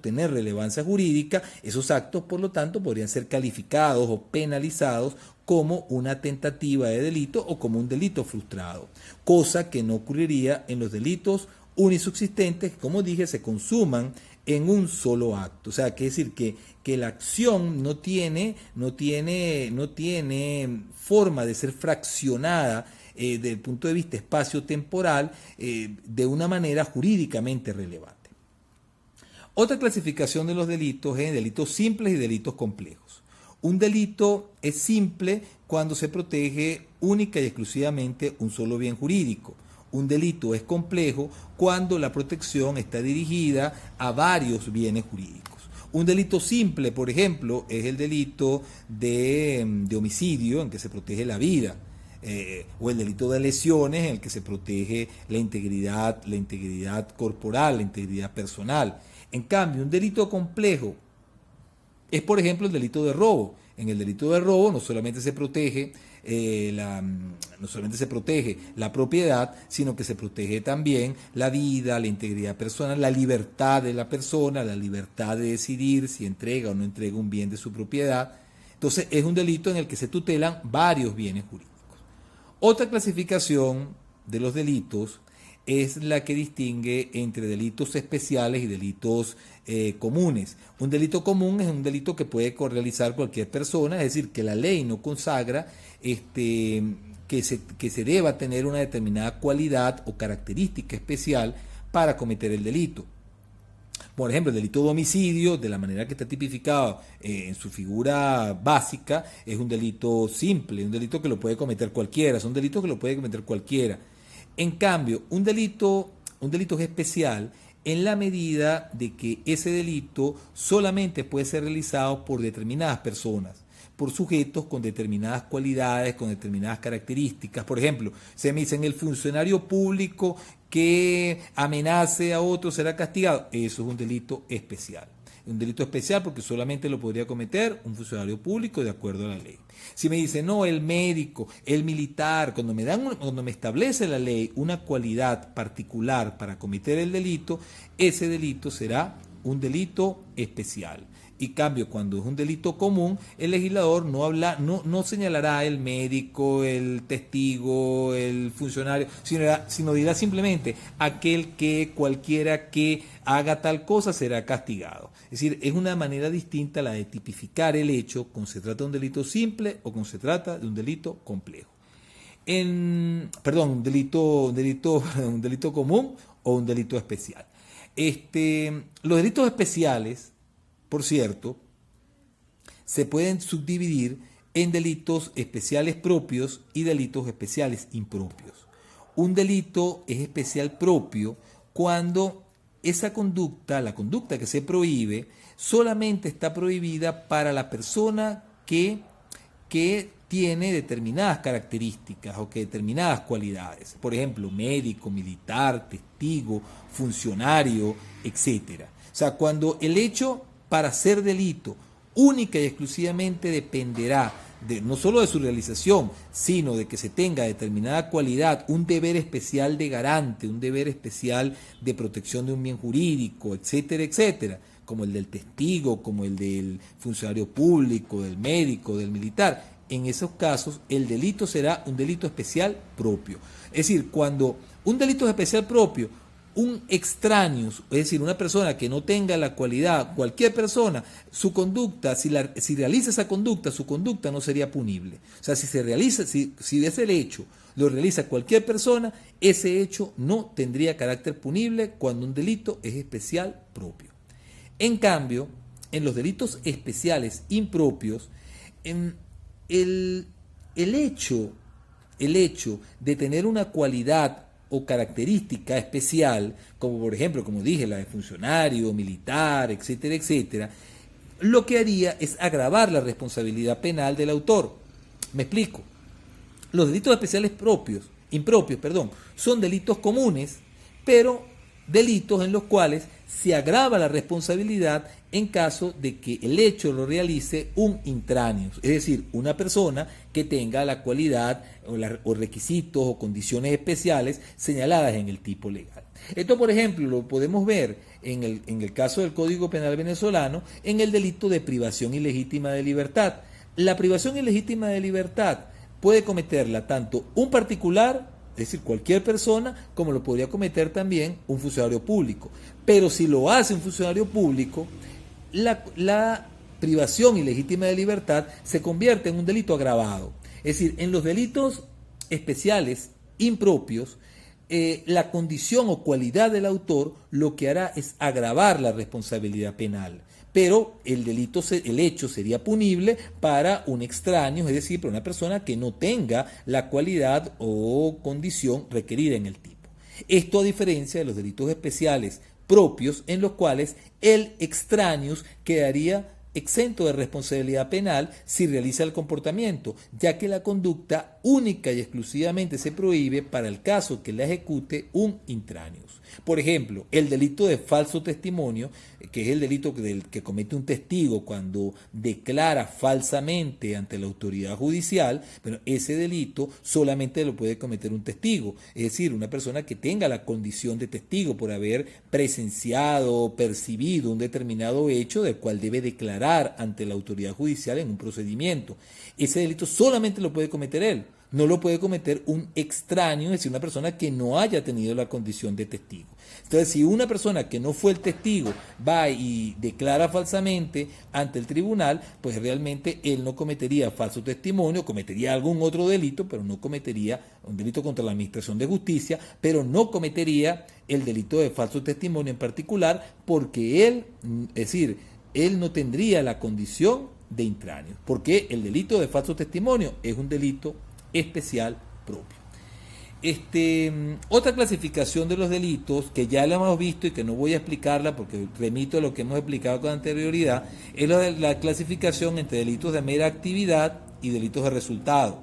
tener relevancia jurídica, esos actos, por lo tanto, podrían ser calificados o penalizados como una tentativa de delito o como un delito frustrado, cosa que no ocurriría en los delitos unisubsistentes que, como dije, se consuman en un solo acto. O sea, que es decir que la acción no tiene forma de ser fraccionada desde el punto de vista espacio-temporal de una manera jurídicamente relevante. Otra clasificación de los delitos es delitos simples y delitos complejos. Un delito es simple cuando se protege única y exclusivamente un solo bien jurídico. Un delito es complejo cuando la protección está dirigida a varios bienes jurídicos. Un delito simple, por ejemplo, es el delito de homicidio en que se protege la vida, o el delito de lesiones en el que se protege la integridad corporal, la integridad personal. En cambio, un delito complejo es, por ejemplo, el delito de robo. En el delito de robo no solamente se protege la propiedad, sino que se protege también la vida, la integridad personal, la libertad de la persona, la libertad de decidir si entrega o no entrega un bien de su propiedad. Entonces es un delito en el que se tutelan varios bienes jurídicos. Otra clasificación de los delitos es la que distingue entre delitos especiales y delitos comunes. Un delito común es un delito que puede realizar cualquier persona, es decir, que la ley no consagra que se deba tener una determinada cualidad o característica especial para cometer el delito. Por ejemplo, el delito de homicidio, de la manera que está tipificado en su figura básica, es un delito simple, un delito que lo puede cometer cualquiera, son delitos que lo puede cometer cualquiera. En cambio, un delito es especial en la medida de que ese delito solamente puede ser realizado por determinadas personas, por sujetos con determinadas cualidades, con determinadas características. Por ejemplo, se me dice en el funcionario público que amenace a otro será castigado. Eso es un delito especial. Un delito especial porque solamente lo podría cometer un funcionario público de acuerdo a la ley. Si me dice, no, el médico, el militar, cuando me establece la ley una cualidad particular para cometer el delito, ese delito será un delito especial. Y cambio, cuando es un delito común, el legislador no señalará el médico, el testigo, el funcionario, sino dirá simplemente cualquiera que haga tal cosa será castigado. Es decir, es una manera distinta la de tipificar el hecho, con se trata de un delito simple o con se trata de un delito complejo. Un delito común o un delito especial. Los delitos especiales, por cierto, se pueden subdividir en delitos especiales propios y delitos especiales impropios. Un delito es especial propio cuando esa conducta, la conducta que se prohíbe, solamente está prohibida para la persona que tiene determinadas características o que determinadas cualidades. Por ejemplo, médico, militar, testigo, funcionario, etcétera. O sea, cuando el hecho para ser delito única y exclusivamente dependerá no solo de su realización, sino de que se tenga determinada cualidad, un deber especial de garante, un deber especial de protección de un bien jurídico, etcétera, etcétera, como el del testigo, como el del funcionario público, del médico, del militar. En esos casos, el delito será un delito especial propio. Es decir, cuando un delito es especial propio, un extraño, es decir, una persona que no tenga la cualidad, cualquier persona, su conducta, si realiza esa conducta, su conducta no sería punible. O sea, si ese hecho lo realiza cualquier persona, ese hecho no tendría carácter punible cuando un delito es especial propio. En cambio, en los delitos especiales impropios, el hecho de tener una cualidad o característica especial, como por ejemplo, como dije, la de funcionario, militar, etcétera, etcétera, lo que haría es agravar la responsabilidad penal del autor. Me explico. Los delitos especiales impropios, son delitos comunes, pero delitos en los cuales se agrava la responsabilidad en caso de que el hecho lo realice un intraneus, es decir, una persona que tenga la cualidad o requisitos o condiciones especiales señaladas en el tipo legal. Esto, por ejemplo, lo podemos ver en el caso del Código Penal venezolano en el delito de privación ilegítima de libertad. La privación ilegítima de libertad puede cometerla tanto un particular, es decir, cualquier persona, como lo podría cometer también un funcionario público. Pero si lo hace un funcionario público, la privación ilegítima de libertad se convierte en un delito agravado. Es decir, en los delitos especiales impropios, la condición o cualidad del autor lo que hará es agravar la responsabilidad penal. Pero el hecho sería punible para un extraño, es decir, para una persona que no tenga la cualidad o condición requerida en el tipo. Esto a diferencia de los delitos especiales propios en los cuales el extraños quedaría exento de responsabilidad penal si realiza el comportamiento, ya que la conducta única y exclusivamente se prohíbe para el caso que la ejecute un intraneus. Por ejemplo, el delito de falso testimonio, que es el delito que comete un testigo cuando declara falsamente ante la autoridad judicial, bueno, ese delito solamente lo puede cometer un testigo, es decir, una persona que tenga la condición de testigo por haber presenciado o percibido un determinado hecho del cual debe declarar ante la autoridad judicial en un procedimiento. Ese delito solamente lo puede cometer él. No lo puede cometer un extraño, es decir, una persona que no haya tenido la condición de testigo. Entonces, si una persona que no fue el testigo va y declara falsamente ante el tribunal, pues realmente él no cometería falso testimonio, cometería algún otro delito, pero no cometería un delito contra la administración de justicia, pero no cometería el delito de falso testimonio en particular, porque él, es decir, él no tendría la condición de intraneus, porque el delito de falso testimonio es un delito especial propio. Otra clasificación de los delitos que ya la hemos visto y que no voy a explicarla porque remito a lo que hemos explicado con anterioridad, es la clasificación entre delitos de mera actividad y delitos de resultado.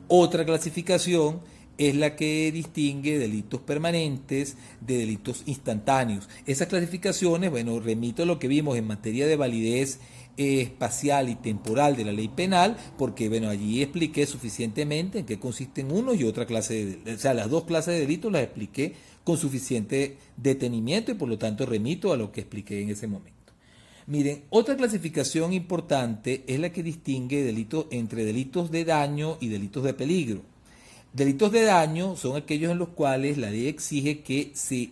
Otra clasificación es la que distingue delitos permanentes de delitos instantáneos. Esas clasificaciones, bueno, remito a lo que vimos en materia de validez espacial y temporal de la ley penal, porque bueno, allí expliqué suficientemente en qué consisten uno y otra clase o sea, las dos clases de delitos las expliqué con suficiente detenimiento y por lo tanto remito a lo que expliqué en ese momento. Miren, otra clasificación importante es la que distingue entre delitos de daño y delitos de peligro. Delitos de daño son aquellos en los cuales la ley exige que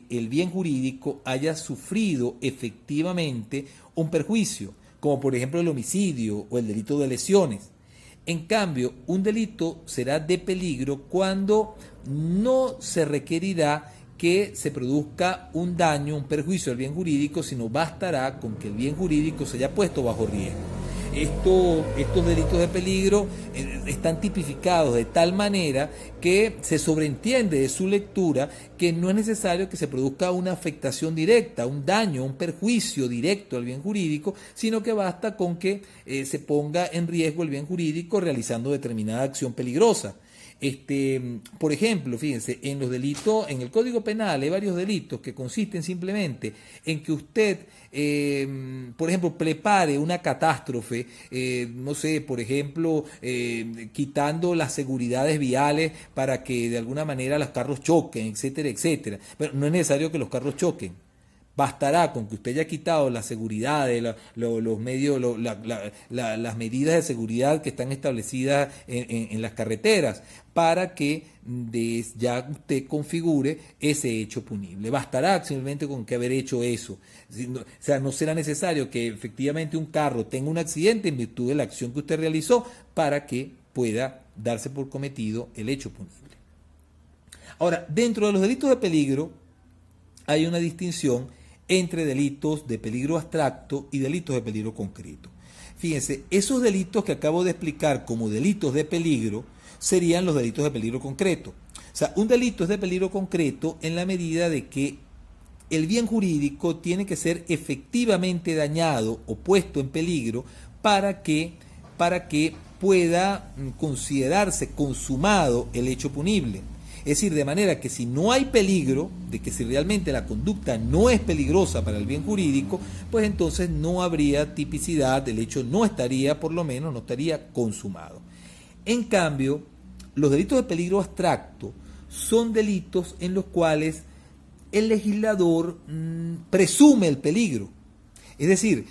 el bien jurídico haya sufrido efectivamente un perjuicio, como por ejemplo el homicidio o el delito de lesiones. En cambio, un delito será de peligro cuando no se requerirá que se produzca un daño, un perjuicio al bien jurídico, sino bastará con que el bien jurídico se haya puesto bajo riesgo. estos delitos de peligro están tipificados de tal manera que se sobreentiende de su lectura que no es necesario que se produzca una afectación directa, un daño, un perjuicio directo al bien jurídico, sino que basta con que se ponga en riesgo el bien jurídico realizando determinada acción peligrosa. Por ejemplo, fíjense, en los delitos, en el Código Penal hay varios delitos que consisten simplemente en que usted, por ejemplo, prepare una catástrofe, no sé, por ejemplo, quitando las seguridades viales para que de alguna manera los carros choquen, etcétera, etcétera. Pero no es necesario que los carros choquen. Bastará con que usted haya quitado la seguridad, los medios, las medidas de seguridad que están establecidas en las carreteras para que ya usted configure ese hecho punible. Bastará simplemente con que haber hecho eso. O sea, no será necesario que efectivamente un carro tenga un accidente en virtud de la acción que usted realizó para que pueda darse por cometido el hecho punible. Ahora, dentro de los delitos de peligro hay una distinción entre delitos de peligro abstracto y delitos de peligro concreto. Fíjense, esos delitos que acabo de explicar como delitos de peligro serían los delitos de peligro concreto. O sea, un delito es de peligro concreto en la medida de que el bien jurídico tiene que ser efectivamente dañado o puesto en peligro para que pueda considerarse consumado el hecho punible. Es decir, de manera que si no hay peligro, de que si realmente la conducta no es peligrosa para el bien jurídico, pues entonces no habría tipicidad, el hecho no estaría, por lo menos, no estaría consumado. En cambio, los delitos de peligro abstracto son delitos en los cuales el legislador presume el peligro. Es decir,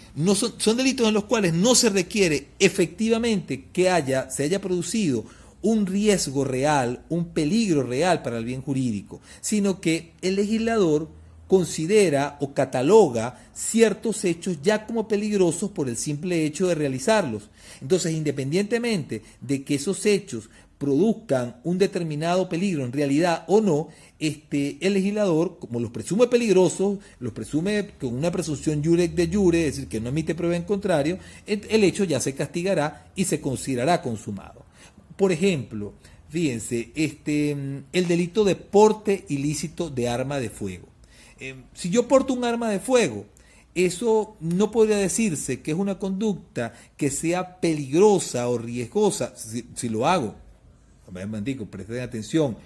son delitos en los cuales no se requiere efectivamente que se haya producido un riesgo real, un peligro real para el bien jurídico, sino que el legislador considera o cataloga ciertos hechos ya como peligrosos por el simple hecho de realizarlos. Entonces, independientemente de que esos hechos produzcan un determinado peligro en realidad o no, el legislador, como los presume peligrosos, los presume con una presunción jure de jure, es decir, que no emite prueba en contrario, el hecho ya se castigará y se considerará consumado. Por ejemplo, fíjense, el delito de porte ilícito de arma de fuego. Si yo porto un arma de fuego, eso no podría decirse que es una conducta que sea peligrosa o riesgosa si lo hago. Presten atención,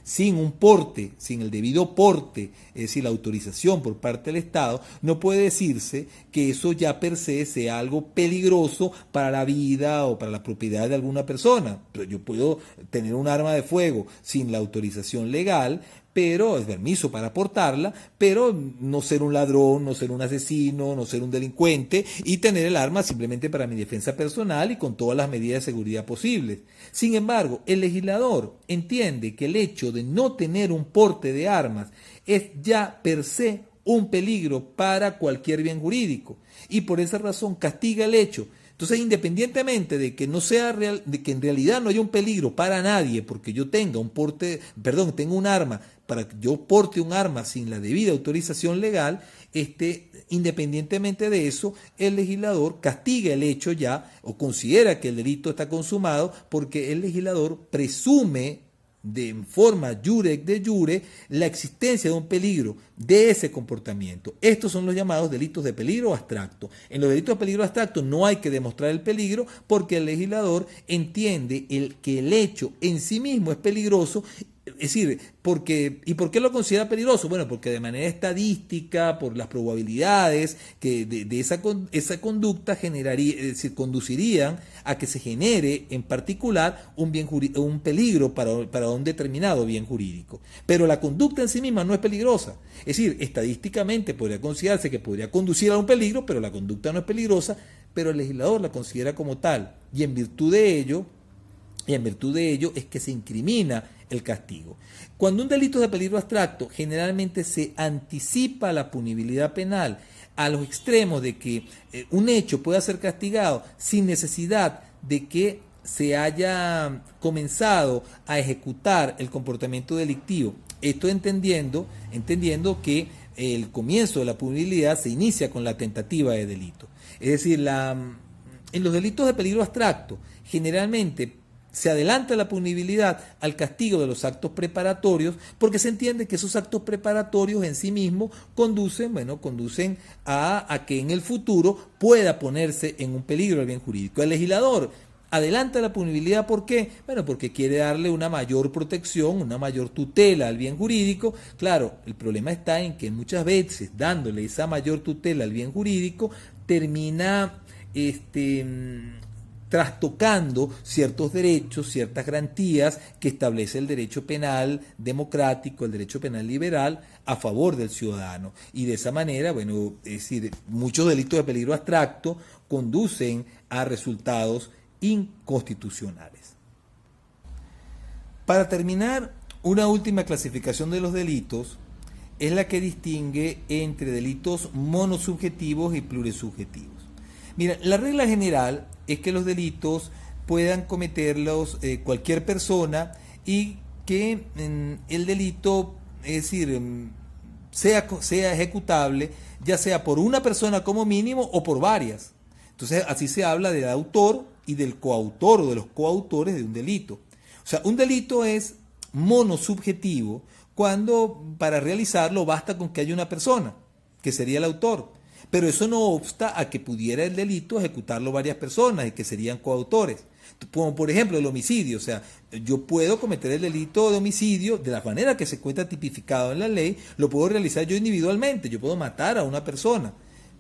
sin un porte, sin el debido porte, es decir, la autorización por parte del Estado, no puede decirse que eso ya per se sea algo peligroso para la vida o para la propiedad de alguna persona. Pero yo puedo tener un arma de fuego sin la autorización legal, pero es permiso para portarla, pero no ser un ladrón, no ser un asesino, no ser un delincuente y tener el arma simplemente para mi defensa personal y con todas las medidas de seguridad posibles. Sin embargo, el legislador entiende que el hecho de no tener un porte de armas es ya per se un peligro para cualquier bien jurídico y por esa razón castiga el hecho. Entonces, independientemente de que no sea real, de que en realidad no haya un peligro para nadie, porque yo tenga tengo un arma, para que yo porte un arma sin la debida autorización legal, independientemente de eso, el legislador castiga el hecho ya o considera que el delito está consumado porque el legislador presume de forma jure de jure la existencia de un peligro de ese comportamiento. Estos son los llamados delitos de peligro abstracto. En los delitos de peligro abstracto no hay que demostrar el peligro porque el legislador entiende que el hecho en sí mismo es peligroso. Es decir, ¿por qué lo considera peligroso? Bueno, porque de manera estadística, por las probabilidades que de esa conducta conducirían a que se genere en particular un peligro para un determinado bien jurídico. Pero la conducta en sí misma no es peligrosa. Es decir, estadísticamente podría considerarse que podría conducir a un peligro, pero la conducta no es peligrosa, pero el legislador la considera como tal. Y en virtud de ello es que se incrimina el castigo. Cuando un delito es de peligro abstracto, generalmente se anticipa la punibilidad penal a los extremos de que un hecho pueda ser castigado sin necesidad de que se haya comenzado a ejecutar el comportamiento delictivo. Esto entendiendo que el comienzo de la punibilidad se inicia con la tentativa de delito. Es decir, en los delitos de peligro abstracto, generalmente se adelanta la punibilidad al castigo de los actos preparatorios porque se entiende que esos actos preparatorios en sí mismos conducen a que en el futuro pueda ponerse en un peligro el bien jurídico. El legislador adelanta la punibilidad, ¿por qué? Bueno, porque quiere darle una mayor protección, una mayor tutela al bien jurídico. Claro, el problema está en que muchas veces dándole esa mayor tutela al bien jurídico termina trastocando ciertos derechos, ciertas garantías que establece el derecho penal democrático, el derecho penal liberal a favor del ciudadano. Y de esa manera, bueno, es decir, muchos delitos de peligro abstracto conducen a resultados inconstitucionales. Para terminar, una última clasificación de los delitos es la que distingue entre delitos monosubjetivos y plurisubjetivos. Mira, la regla general es que los delitos puedan cometerlos cualquier persona y que el delito, es decir, sea ejecutable ya sea por una persona como mínimo o por varias. Entonces así se habla del autor y del coautor o de los coautores de un delito. O sea, un delito es monosubjetivo cuando para realizarlo basta con que haya una persona, que sería el autor. Pero eso no obsta a que pudiera el delito ejecutarlo varias personas y que serían coautores. Como por ejemplo el homicidio, o sea, yo puedo cometer el delito de homicidio de la manera que se encuentra tipificado en la ley, lo puedo realizar yo individualmente, yo puedo matar a una persona,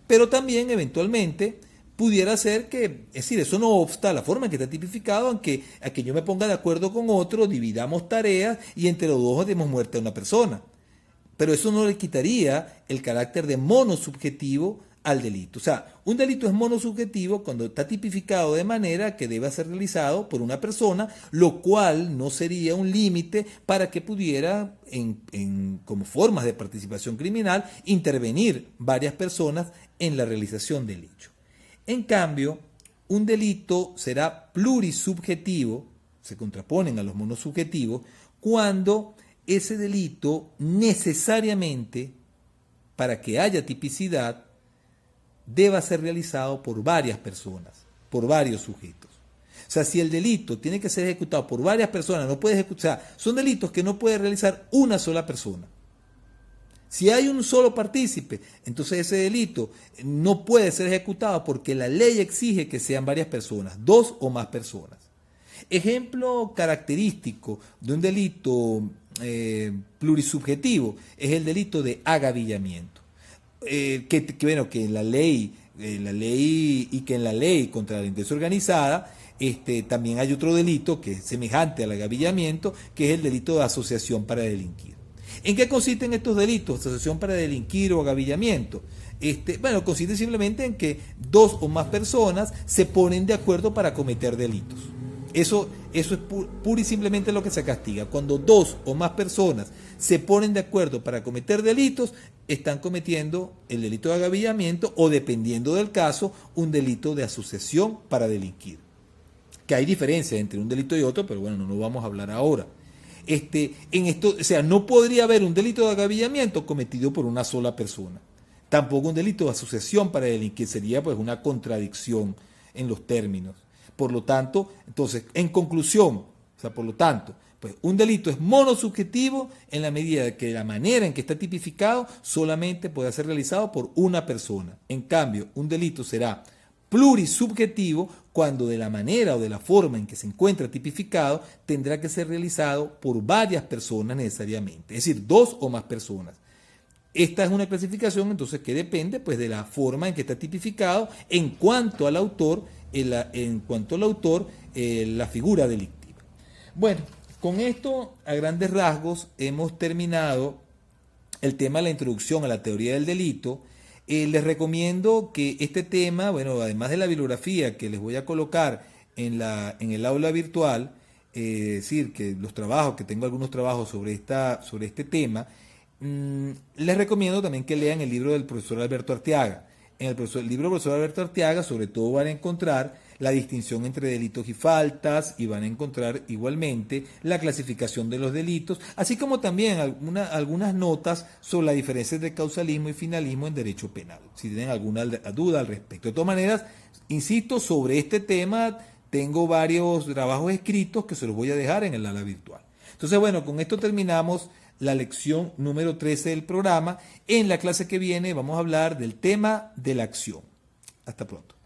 pero también eventualmente pudiera ser que, es decir, eso no obsta a la forma en que está tipificado, a que yo me ponga de acuerdo con otro, dividamos tareas y entre los dos demos muerte a una persona. Pero eso no le quitaría el carácter de monosubjetivo al delito. O sea, un delito es monosubjetivo cuando está tipificado de manera que deba ser realizado por una persona, lo cual no sería un límite para que pudiera, como formas de participación criminal, intervenir varias personas en la realización del hecho. En cambio, un delito será plurisubjetivo, se contraponen a los monosubjetivos, cuando ese delito necesariamente, para que haya tipicidad, deba ser realizado por varias personas, por varios sujetos. O sea, si el delito tiene que ser ejecutado por varias personas, no puede ejecutar, o sea, son delitos que no puede realizar una sola persona. Si hay un solo partícipe, entonces ese delito no puede ser ejecutado porque la ley exige que sean varias personas, 2 o más personas. Ejemplo característico de un delito plurisubjetivo es el delito de agavillamiento. Que en la ley contra la delincuencia organizada también hay otro delito que es semejante al agavillamiento, que es el delito de asociación para delinquir. ¿En qué consisten estos delitos? Asociación para delinquir o agavillamiento. Consiste simplemente en que 2 o más personas se ponen de acuerdo para cometer delitos. Eso es pura y simplemente lo que se castiga. Cuando 2 o más personas se ponen de acuerdo para cometer delitos, están cometiendo el delito de agavillamiento o, dependiendo del caso, un delito de asociación para delinquir. Que hay diferencia entre un delito y otro, pero bueno, no lo vamos a hablar ahora. No podría haber un delito de agavillamiento cometido por una sola persona. Tampoco un delito de asociación para delinquir, sería pues una contradicción en los términos. Por lo tanto, entonces, en conclusión, pues un delito es monosubjetivo en la medida de que la manera en que está tipificado solamente puede ser realizado por una persona. En cambio, un delito será plurisubjetivo cuando de la manera o de la forma en que se encuentra tipificado tendrá que ser realizado por varias personas necesariamente, es decir, 2 o más personas. Esta es una clasificación entonces que depende pues de la forma en que está tipificado en cuanto al autor, la figura delictiva. Bueno, con esto a grandes rasgos hemos terminado el tema de la introducción a la teoría del delito. Les recomiendo que este tema, además de la bibliografía que les voy a colocar en el aula virtual, es decir, que tengo algunos trabajos sobre este tema, les recomiendo también que lean el libro del profesor Alberto Arteaga. En el libro del profesor Alberto Arteaga, sobre todo, van a encontrar la distinción entre delitos y faltas, y van a encontrar igualmente la clasificación de los delitos, así como también algunas notas sobre las diferencias de causalismo y finalismo en derecho penal, si tienen alguna duda al respecto. De todas maneras, insisto, sobre este tema tengo varios trabajos escritos que se los voy a dejar en el ala virtual. Entonces, bueno, con esto terminamos la lección número 13 del programa. En la clase que viene vamos a hablar del tema de la acción. Hasta pronto.